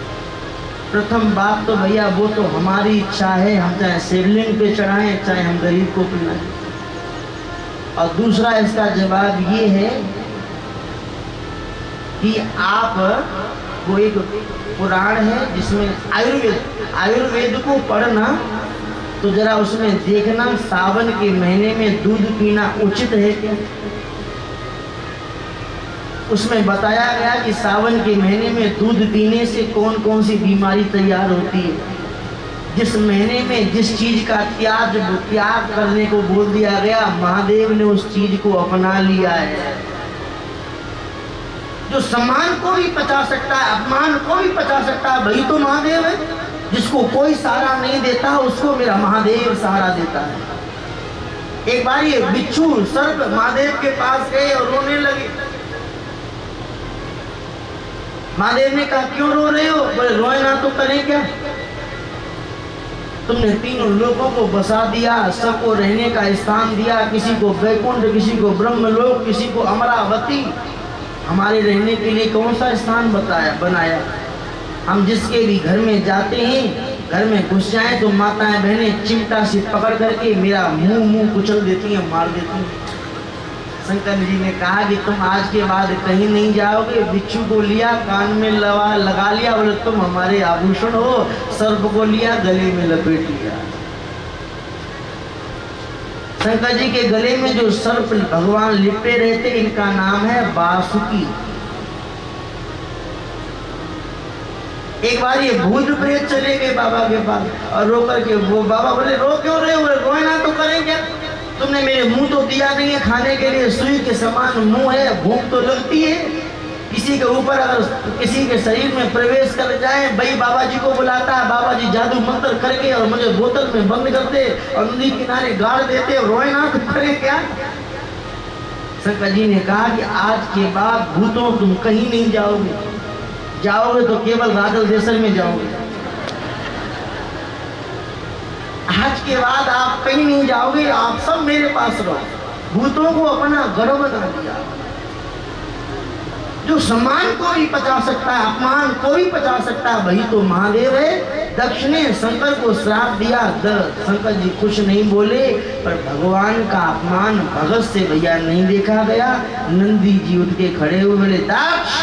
प्रथम बात तो भैया वो तो हमारी इच्छा है, हम चाहे शिवलिंग पे चढ़ाएं चाहे हम गरीब को पिलाएं। और दूसरा इसका जवाब ये है कि आप वो एक पुराण है जिसमें आयुर्वेद को पढ़ना तो जरा उसमें देखना सावन के महीने में दूध पीना उचित है क्या। उसमें बताया गया कि सावन के महीने में दूध पीने से कौन कौन सी बीमारी तैयार होती है। जिस महीने में जिस चीज का त्याग करने को बोल दिया गया, महादेव ने उस चीज को अपना लिया है। जो सम्मान को भी पचा सकता है, अपमान को भी पचा सकता है, वही तो महादेव है। जिसको कोई सहारा नहीं देता उसको मेरा महादेव सहारा देता है। एक बार ये बिच्छू सर्प महादेव के पास गए और रोने लगे। महादेव ने कहा क्यों रो रहे हो, बोले रोए ना तो करें क्या, तुमने तीनों लोगों को बसा दिया, सबको रहने का स्थान दिया, किसी को वैकुंठ, किसी को ब्रह्मलोक, किसी को अमरावती, हमारे रहने के लिए कौन सा स्थान बनाया। हम जिसके भी घर में जाते हैं, घर में घुस जाए तो माताएं बहनें चिमटा से पकड़ करके मेरा मुंह कुचल देती हैं, मार देती हैं। शंकर जी ने कहा कि तुम आज के बाद कहीं नहीं जाओगे। बिच्छू को लिया, कान में लगा लिया, बोले तुम हमारे आभूषण हो। सर्प को लिया, गले में लपेट लिया। शंकर जी के गले में जो सर्प भगवान लिपटे रहते, इनका नाम है वासुकी। एक बार ये भूत प्रेत चले गए बाबा के पास और रो करके, वो बाबा बोले रो क्यों रहे हो, रोए ना तो करें क्या, तुमने मेरे मुंह तो दिया नहीं है खाने के लिए, सुई के समान मुंह है, भूख तो लगती है। किसी के ऊपर अगर किसी के शरीर में प्रवेश कर जाए, भाई बाबा जी को बुलाता है, बाबा जी जादू मंत्र करके और मुझे बोतल में बंद करते और नदी किनारे गाड़ देते और रोए ना तो करे क्या। शंकर जी ने कहा कि आज के बाद भूतों तुम कहीं नहीं जाओगे, जाओगे तो केवल राजल देशर में जाओगे। आज के बाद आप कहीं नहीं जाओगे, आप सब मेरे पास रहो। भूतों को अपना गढ़ बना दिया। जो सम्मान को भी पचा सकता है, अपमान को भी पचा सकता है, वही तो महादेव है। दक्ष ने शंकर को श्राप दिया, शंकर जी कुछ नहीं बोले, पर भगवान का अपमान भगत से भैया नहीं देखा गया। नंदी जी उठ के खड़े हुए, बोले दक्ष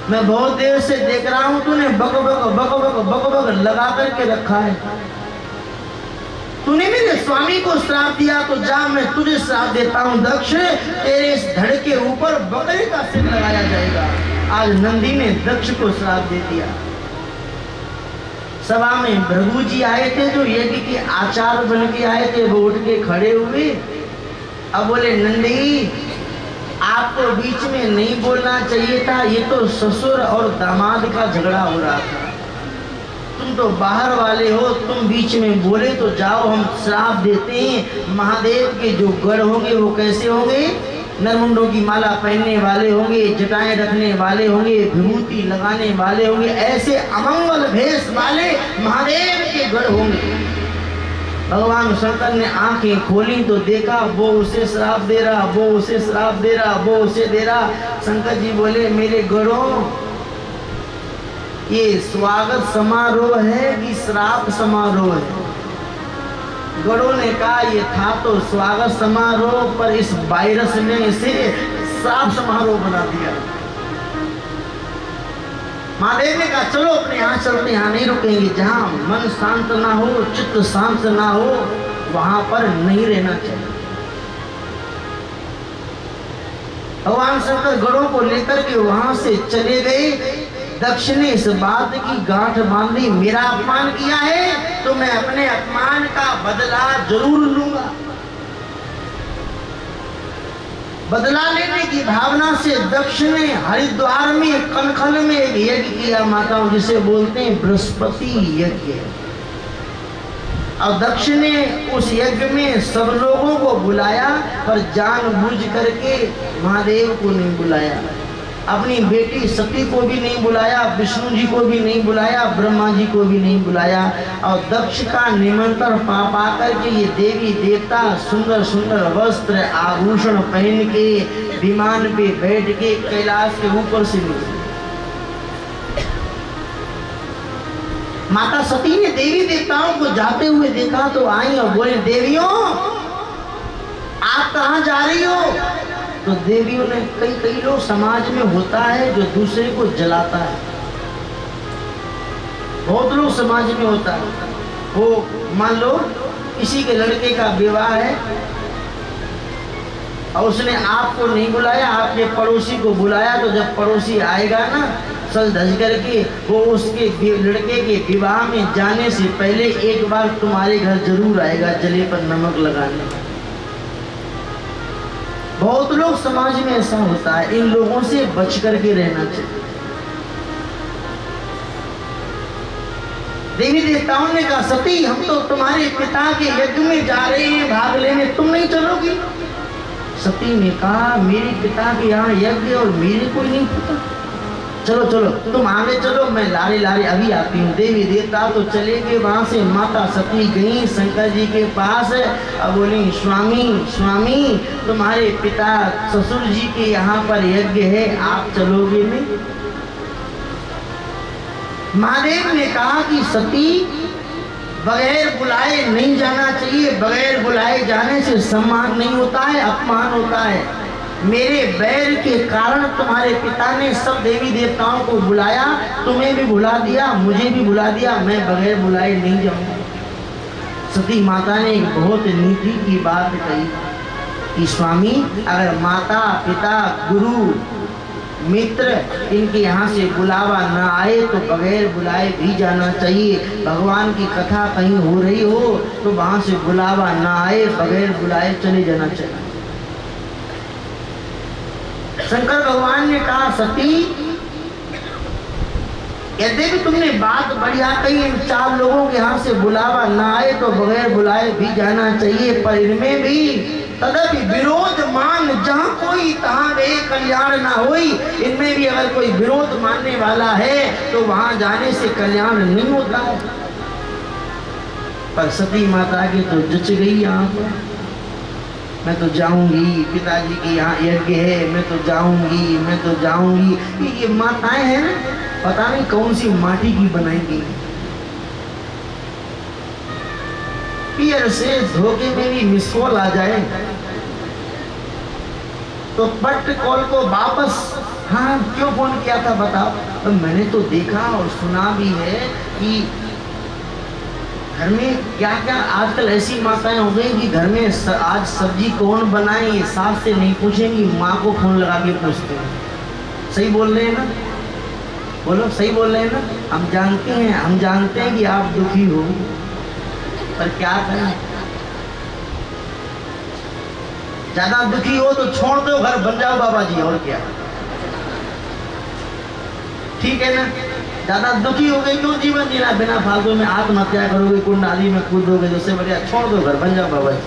मैं बहुत देर से देख रहा हूं, तूने बक बक बक बक बक बक लगा करके रखा है। तूने मेरे स्वामी को श्राप दिया तो जा मैं तुझे श्राप देता हूं। दक्ष तेरे इस धड़ के ऊपर बकरे का सिर लगाया जाएगा। आज नंदी ने दक्ष को श्राप दे दिया। सभा में भृगु जी आए थे, जो यज्ञ के आचार्य बन के आए थे, वो उठ के खड़े हुए। अब बोले नंदी आपको बीच में नहीं बोलना चाहिए था, ये तो ससुर और दामाद का झगड़ा हो रहा था, तुम तो बाहर वाले हो, तुम बीच में बोले तो जाओ हम श्राप देते हैं। महादेव के जो गढ़ होंगे वो कैसे होंगे, नरमुंडों की माला पहनने वाले होंगे, जटाएं रखने वाले होंगे, विभूति लगाने वाले होंगे, ऐसे अमंगल भेष वाले महादेव के गढ़ होंगे। भगवान शंकर ने आंखें खोली तो देखा वो उसे श्राप दे रहा, वो उसे श्राप दे रहा, वो उसे दे रहा। शंकर जी बोले मेरे गढ़ों, ये स्वागत समारोह है कि श्राप समारोह है। गढ़ों ने कहा ये था तो स्वागत समारोह, पर इस वायरस ने इसे श्राप समारोह बना दिया। महादेव ने कहा चलो अपने यहाँ चलते, यहाँ नहीं रुकेंगे, जहाँ मन शांत ना हो, चित्त शांत ना हो, वहां पर नहीं रहना चाहिए। भगवान शंकर गणों को लेकर के वहां से चले गए। दक्ष ने इस बात की गांठ बांधी, मेरा अपमान किया है तो मैं अपने अपमान का बदला जरूर लूंगा। बदला लेने की भावना से दक्ष ने हरिद्वार में कनखल में एक यज्ञ किया माताओं, जिसे बोलते हैं बृहस्पति यज्ञ। और दक्ष ने उस यज्ञ में सब लोगों को बुलाया, पर जानबूझ करके महादेव को नहीं बुलाया, अपनी बेटी सती को भी नहीं बुलाया, विष्णु जी को भी नहीं बुलाया, ब्रह्मा जी को भी नहीं बुलाया। और दक्ष का निमंत्रण पा करके ये देवी देवता सुंदर सुंदर वस्त्र आभूषण पहन के विमान पे बैठ के कैलाश के ऊपर से निकले। माता सती ने देवी देवताओं को जाते हुए देखा तो आई और बोले, देवियों आप कहाँ जा रही हो? तो देवियों ने, कई लोग समाज में होता है जो दूसरे को जलाता है, बहुत लोग समाज में होता है। वो मान लो किसी के लड़के का विवाह है और उसने आपको नहीं बुलाया, आपके पड़ोसी को बुलाया, तो जब पड़ोसी आएगा ना सज धज करके, वो उसके लड़के के विवाह में जाने से पहले एक बार तुम्हारे घर जरूर आएगा जले पर नमक लगाने। बहुत लोग समाज में ऐसा होता है, इन लोगों से बच करके रहना चाहिए। देवी देवताओं ने कहा, सती हम तो तुम्हारे पिता के यज्ञ में जा रहे हैं भाग लेने, तुम नहीं चलोगी? सती ने कहा, मेरे पिता के यहाँ यज्ञ और मेरे को नहीं पता, चलो चलो तुम आगे चलो, मैं लारे लारे अभी आती हूँ। देवी देवता तो चले गए वहां से। माता सती गई शंकर जी के पास, अब बोली, स्वामी स्वामी तुम्हारे पिता ससुर जी के यहाँ पर यज्ञ है, आप चलोगे नहीं? महादेव ने कहा कि सती बगैर बुलाए नहीं जाना चाहिए, बगैर बुलाए जाने से सम्मान नहीं होता है, अपमान होता है। मेरे बैर के कारण तुम्हारे पिता ने सब देवी देवताओं को बुलाया, तुम्हें भी बुला दिया, मुझे भी बुला दिया, मैं बगैर बुलाए नहीं जाऊंगा। सती माता ने एक बहुत नीति की बात कही कि स्वामी अगर माता पिता गुरु मित्र इनके यहाँ से बुलावा ना आए तो बगैर बुलाए भी जाना चाहिए। भगवान की कथा कहीं हो रही हो तो वहाँ से बुलावा ना आए, बगैर बुलाए चले जाना चाहिए। शंकर भगवान ने कहा, सती यद्यपि तुमने बात बढ़िया कही, इन 4 लोगों के यहाँ से बुलावा ना आए तो बगैर बुलाए भी जाना चाहिए, पर इनमें भी तदपि विरोध मान जहाँ कोई तहाँ वे कल्याण ना होई। इनमें भी अगर कोई विरोध मानने वाला है तो वहां जाने से कल्याण नहीं होता है। पर सती माता की तो जच गई यहाँ पर, मैं तो जाऊंगी, पिताजी के यहाँ यज्ञ है, मैं तो जाऊंगी, मैं तो जाऊंगी। ये माताएं हैं ना, पता नहीं कौन सी माटी की बनाएंगी। पियर से धोखे में भी मिस कॉल आ जाए तो पट कॉल को वापस, हाँ क्यों फोन किया था बताओ? तो मैंने तो देखा और सुना भी है कि घर में क्या क्या आजकल ऐसी माताएं हो गई कि घर में आज सब्जी कौन बनाए सास से नहीं पूछेंगी, माँ को फोन लगा के पूछते हैं। सही बोल रहे हैं ना? बोलो सही बोल रहे हैं ना? हम जानते हैं कि आप दुखी हो, पर क्या करें? ज्यादा दुखी हो तो छोड़ दो, घर बन जाओ बाबा जी, और क्या। ठीक है ना? ज्यादा दुखी हो गए क्यों जीवन जीना, बिना फालतू में आत्महत्या करोगे, कुंड आदि में कूदोगे, उससे बढ़िया छोड़ दो, घर बन जाओ बाबा जी,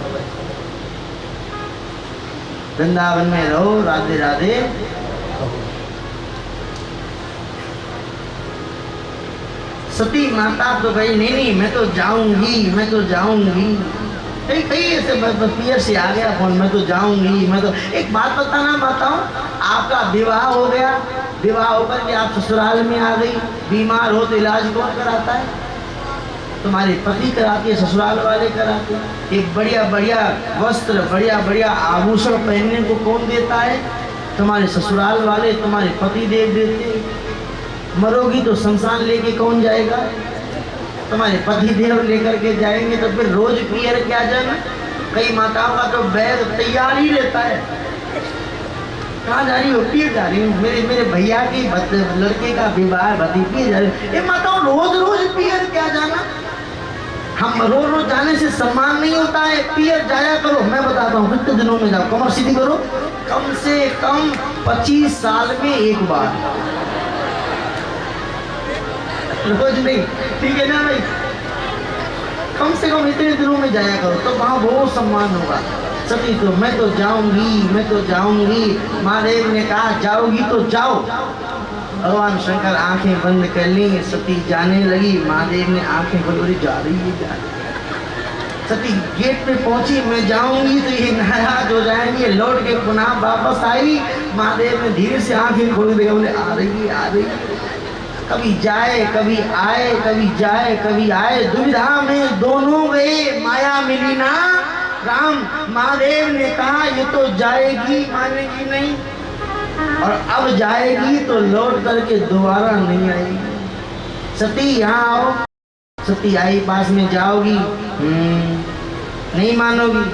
वृंदावन में रहो, राधे राधे। सती माता तो कही नहीं मैं तो जाऊंगी, मैं तो जाऊंगी। कहीं ऐसे पियर से आ गया फोन, मैं तो जाऊंगी, मैं तो। एक बात बताना बताऊं, आपका विवाह हो गया, विवाह होकर के आप ससुराल में आ गई, बीमार हो तो इलाज कौन कराता है? तुम्हारे पति कराते, ससुराल वाले कराते। एक बढ़िया बढ़िया वस्त्र, बढ़िया बढ़िया आभूषण पहनने को कौन देता है? तुम्हारे ससुराल वाले, तुम्हारे पति देव देते। मरोगी तो शमशान लेके कौन जाएगा? तुम्हारे पति देव लेकर के जाएंगे, तो फिर रोज पियर क्या जाना। कई माताओं का तो बैग तैयार ही रहता है, कहाँ जा रही हो? पिए जा रही हूँ, मेरे भैया की लड़के का विवाह भती पिए जा रही हूँ। ये माताओं रोज रोज पियर क्या जाना? हम रोज रोज जाने से सम्मान नहीं होता है। पियर जाया करो। मैं बताता हूँ कितने दिनों में जाओ, कमर सीधी करो, कम से कम 25 साल में एक बार, रोज नहीं, ठीक है ना भाई? कम से कम इतने दिनों में जाया करो, तो वहाँ बहुत सम्मान होगा। सती तो मैं तो जाऊंगी, मैं तो जाऊंगी। महादेव ने कहा जाओगी तो जाओ। भगवान शंकर आंखें बंद कर ली, सती जाने लगी। महादेव ने आंखें बंद करी, जा रही है, जा रही है। सती गेट पे पहुंची, मैं जाऊंगी तो ये नाराज हो जाएंगे, लौट के पुनः वापस आई। महादेव ने धीरे से आंखें खोल दी, बोले आ रही है, आ रही है। कभी जाए कभी आए, कभी जाए कभी आए, दुविधा में दोनों गए, माया मिली ना राम। महादेव ने कहा ये तो जाएगी, मानेगी नहीं, और अब जाएगी तो लौट करके दोबारा नहीं आएगी। सती यहाँ आओ। सती आई, पास में जाओगी? नहीं मानोगी।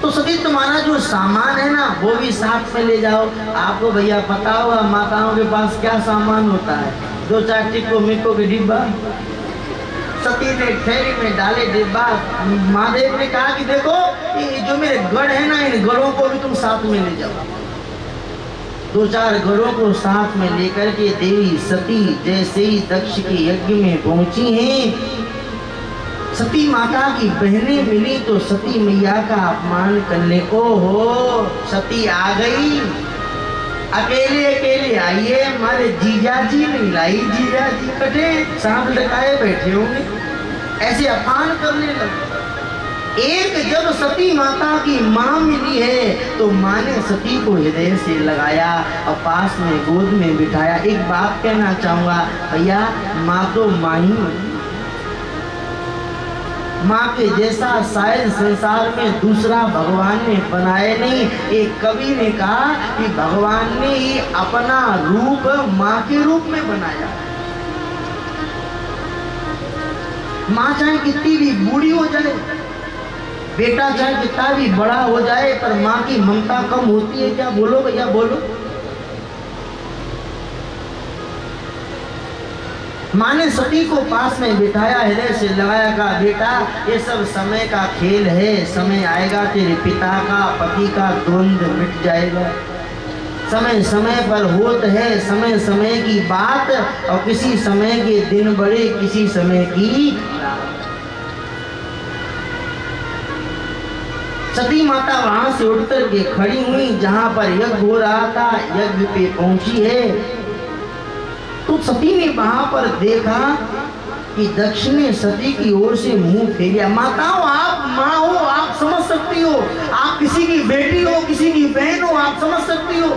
तो सती तुम्हारा जो सामान है ना वो भी साथ में ले जाओ। आपको भैया पता होगा माताओं के पास क्या सामान होता है? 2-4 टिक्को मिक्को के डिब्बा। सती ने थैली में डाले डिब्बा। महादेव ने कहा कि देखो ये जो मेरे गढ़ है ना, इन गढ़ों को भी तुम साथ में ले जाओ। 2-4 गढ़ों को साथ में लेकर के देवी सती जैसे ही दक्ष के यज्ञ में पहुंची हैं, सती माता की बहनें मिली तो सती मैया का अपमान करने को हो। सती आ गई, अकेले अकेले आइए, हमारे जीजा जी नहीं लाई, जीजा जी कटे सांप लटकाए बैठे होंगे, ऐसे अपमान करने लगे। एक जब सती माता की माँ मिली है तो माँ ने सती को हृदय से लगाया और पास में गोद में बिठाया। एक बात कहना चाहूंगा भैया, माँ तो माँ ही होती, माँ के जैसा शायद संसार में दूसरा भगवान ने बनाए नहीं। एक कवि ने कहा कि भगवान ने ही अपना रूप माँ के रूप में बनाया। माँ चाहे कितनी भी बूढ़ी हो जाए, बेटा चाहे कितना भी बड़ा हो जाए, पर माँ की ममता कम होती है क्या? बोलो भैया, बोलो। माँ ने सती को पास में बिठाया, हृदय से लगाया, कहा बेटा ये सब समय का खेल है, समय आएगा तेरे पिता का पति का द्वंद्व मिट जाएगा। समय समय पर होत है, समय समय की बात, और किसी समय के दिन बड़े, किसी समय की रात। सती माता वहां से उठकर के खड़ी हुई जहां पर यज्ञ हो रहा था, यज्ञ पे पहुंची है। तो सती ने वहां पर देखा कि दक्ष ने सती की ओर से मुंह फेरिया। माताओं, आप माँ हो, आप समझ सकती हो, आप किसी की बेटी हो, किसी की बहन हो, आप समझ सकती हो।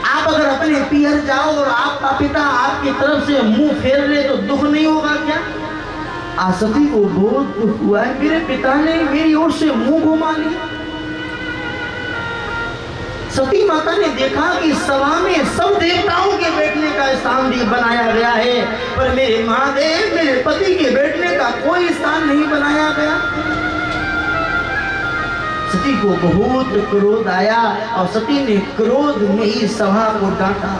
आप अगर अपने पियर जाओ और आपका पिता आपकी तरफ से मुंह फेर ले तो दुख नहीं होगा क्या? सती को बहुत दुख हुआ है, मेरे पिता ने मेरी ओर से मुंह घुमा लिया। सती माता ने देखा कि सभा में सब देवताओं के बैठने का स्थान भी बनाया गया है, पर मेरे महादेव, मेरे पति के बैठने का कोई स्थान नहीं बनाया गया। सती को बहुत क्रोध आया और सती ने क्रोध में ही सभा को डांटा।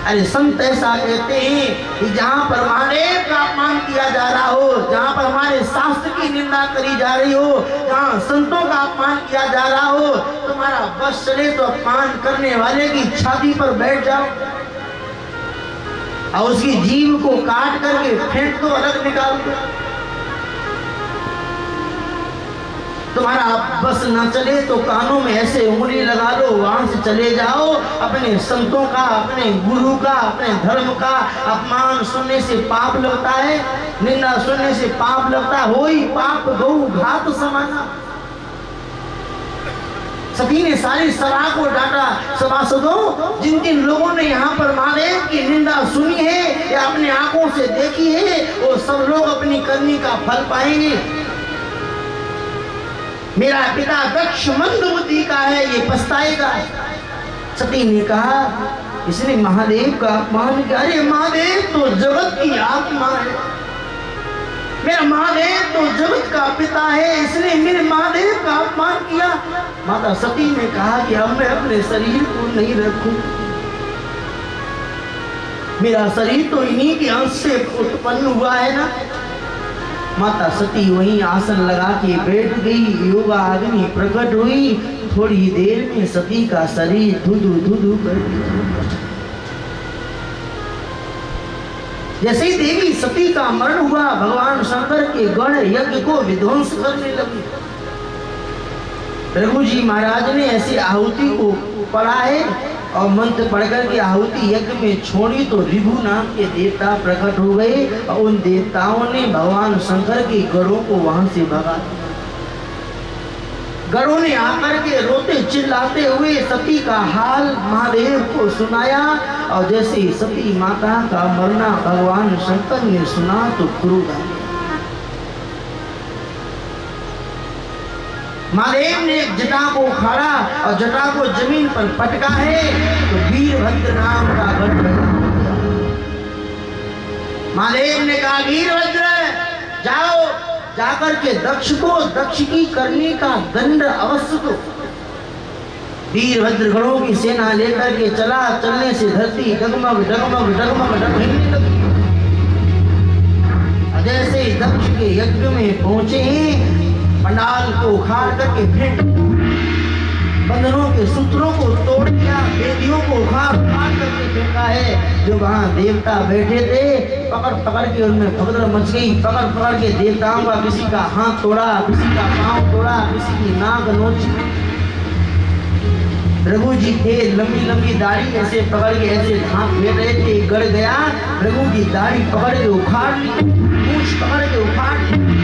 अरे संत ऐसा कहते हैं कि जहाँ पर महादेव का अपमान किया जा रहा हो, जहाँ पर हमारे शास्त्र की निंदा करी जा रही हो, जहाँ संतों का अपमान किया जा रहा हो, तुम्हारा बस चले तो अपमान करने वाले की छाती पर बैठ जाओ और उसकी जीभ को काट करके फेंक दो, अलग निकाल दो। तुम्हारा बस ना चले तो कानों में ऐसे उंगली लगा लो, वहां से चले जाओ। अपने संतों का, अपने गुरु का, अपने धर्म का अपमान सुनने से पाप लगता है, निंदा सुनने से पाप लगता है। होई पाप गौ घात समाना। सती ने सारी सभा को डांटा। सभासदों, जिन जिन लोगों ने यहाँ पर महादेव की निंदा सुनी है या अपने आंखों से देखी है, वो सब लोग अपनी करनी का फल पाएंगे। मेरा पिता दक्ष मंद बुद्धि का है, ये पछताएगा। सती ने कहा इसने महादेव का अपमान किया। अरे महादेव तो जगत की आत्मा है, मेरा महादेव तो जगत का पिता है, इसने मेरे महादेव का अपमान किया। माता सती ने कहा कि अब मैं अपने शरीर को नहीं रखूं, मेरा शरीर तो इन्हीं के अंश से उत्पन्न हुआ है ना। माता सती वहीं आसन लगा के बैठ गई, योगा अग्नि प्रकट हुई। थोड़ी देर में सती का शरीर धुधु धुधु कर दिया। जैसे ही देवी सती का मरण हुआ, भगवान शंकर के गण यज्ञ को विध्वंस करने लगे। रघु जी महाराज ने ऐसी आहुति को पढ़ा है और मंत्र पढ़कर के आहुति यज्ञ में छोड़ी तो ऋभु नाम के देवता प्रकट हो गए और उन देवताओं ने भगवान शंकर के गणों को वहां से भगा दिया। गणों ने आकर के रोते चिल्लाते हुए सती का हाल महादेव को सुनाया और जैसे सती माता का मरना भगवान शंकर ने सुना तो क्रोध आ गया। महादेव ने जटा को उखाड़ा और जटा को जमीन पर पटका है तो वीरभद्र नाम का गढ़ पैदा हो गया। महादेव ने कहा वीरभद्र जाओ, जाकर के दक्ष को दक्ष की करने का दंड अवश्य दो। वीरभद्र गणों की सेना लेकर के चला, चलने से धरती डगमग डगमग डगमग डगमगने लगी। जैसे दक्ष के यज्ञ में पहुंचे पंडाल को उखाड़ करके फेंक, बंधनों के सूत्रों को तोड़ दिया, वेदियों को उखाड़ करके फेंका है। जो वहाँ देवता बैठे थे पकड़ पकड़ के उनमें भगदड़ मच गई। पकड़ पकड़ के देवताओं का किसी का हाथ तोड़ा, किसी का पांव तोड़ा, किसी की नाक नोची। रघु जी थे, लंबी लंबी दाढ़ी ऐसे पकड़ के ऐसे हाथ ले रहे थे, गड़ गया। रघु की दाढ़ी पकड़ के उखाड़ ली, पूंछ पकड़ के उखाड़ ली।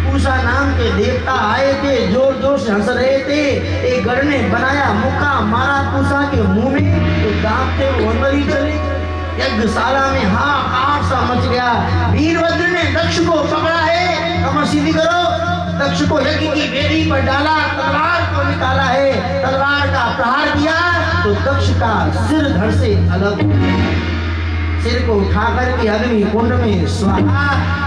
पूषा नाम के देवता आए थे, जोर जोर से हंस रहे थे। एक गढ़ ने बनाया मुक्का मारा पूषा के मुंह में, तो दांत थे वो अंदर ही चले। यज्ञशाला में हाहाकार सा मच गया। वीरभद्र ने दक्ष को पकड़ा है, कमर सीधी करो। दक्ष को यज्ञ की वेदी पर डाला, तलवार को निकाला है, तलवार का प्रहार किया तो दक्ष का सिर धड़ से अलग हो गया। सिर को उठाकर के अग्नि कुंड में स्वाहा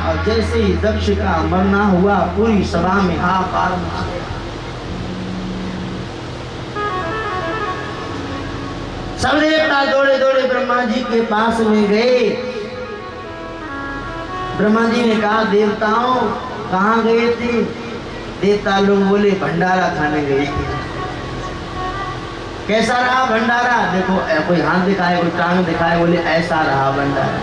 और जैसे ही दक्ष का मरना हुआ पूरी सभा में हाहाकार मच गया। सब देवता दौड़े दौड़े ब्रह्मा जी के पास में गए। ब्रह्मा जी ने कहा देवताओं कहाँ गए थे? देवता लोग बोले भंडारा खाने गए थे। कैसा रहा भंडारा? देखो कोई हाथ दिखाए, कोई टांग दिखाए, बोले ऐसा रहा भंडारा।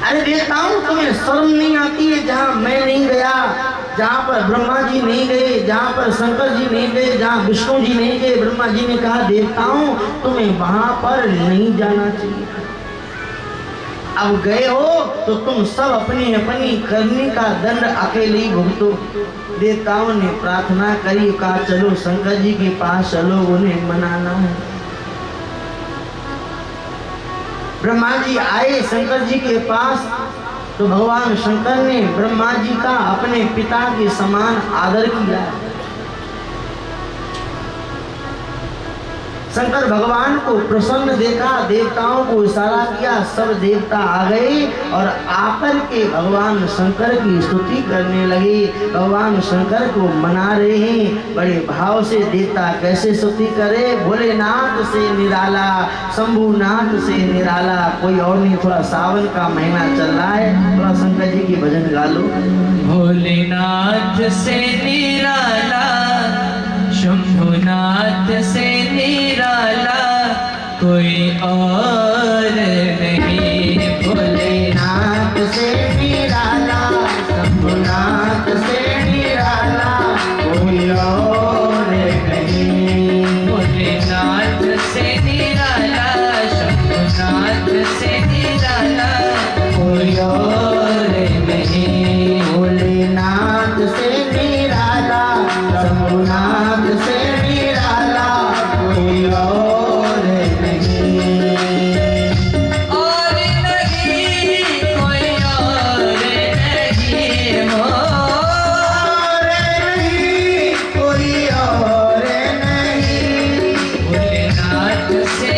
अरे देवताओं तुम्हें शर्म नहीं आती है? जहाँ मैं नहीं गया, जहाँ पर ब्रह्मा जी नहीं गए, जहाँ पर शंकर जी नहीं गए, जहाँ विष्णु जी नहीं गए, ब्रह्मा जी ने कहा देवताओं तुम्हें वहां पर नहीं जाना चाहिए। अब गए हो तो तुम सब अपनी अपनी करनी का दंड अकेले ही भुगतो। देवताओं ने प्रार्थना करी, कहा चलो शंकर जी के पास चलो, उन्हें मनाना है। ब्रह्मा जी आए शंकर जी के पास तो भगवान शंकर ने ब्रह्मा जी का अपने पिता के समान आदर किया। शंकर भगवान को प्रसन्न देखा, देवताओं को इशारा किया, सब देवता आ गए और आकर के भगवान शंकर की स्तुति करने लगे। भगवान शंकर को मना रहे हैं बड़े भाव से। देवता कैसे स्तुति करे? भोलेनाथ से निराला, शंभुनाथ से निराला, कोई और नहीं। थोड़ा सावन का महीना चल रहा है, थोड़ा शंकर जी की भजन गा लो।
भोलेनाथ से निराला, शंभुनाथ से निराला, कोई और नहीं।
भोलेनाथ से निराला, शंभुनाथ से निराला, कोई और नहीं।
भोलेनाथ से निराला, शंभुनाथ से निराला, कोई और नहीं।
भोलेनाथ से निराला, शंभुनाथ से निराला, कोई और नहीं।
और नहीं, कोई और नहीं हो।
और नहीं, कोई और नहीं।
भोलेनाथ से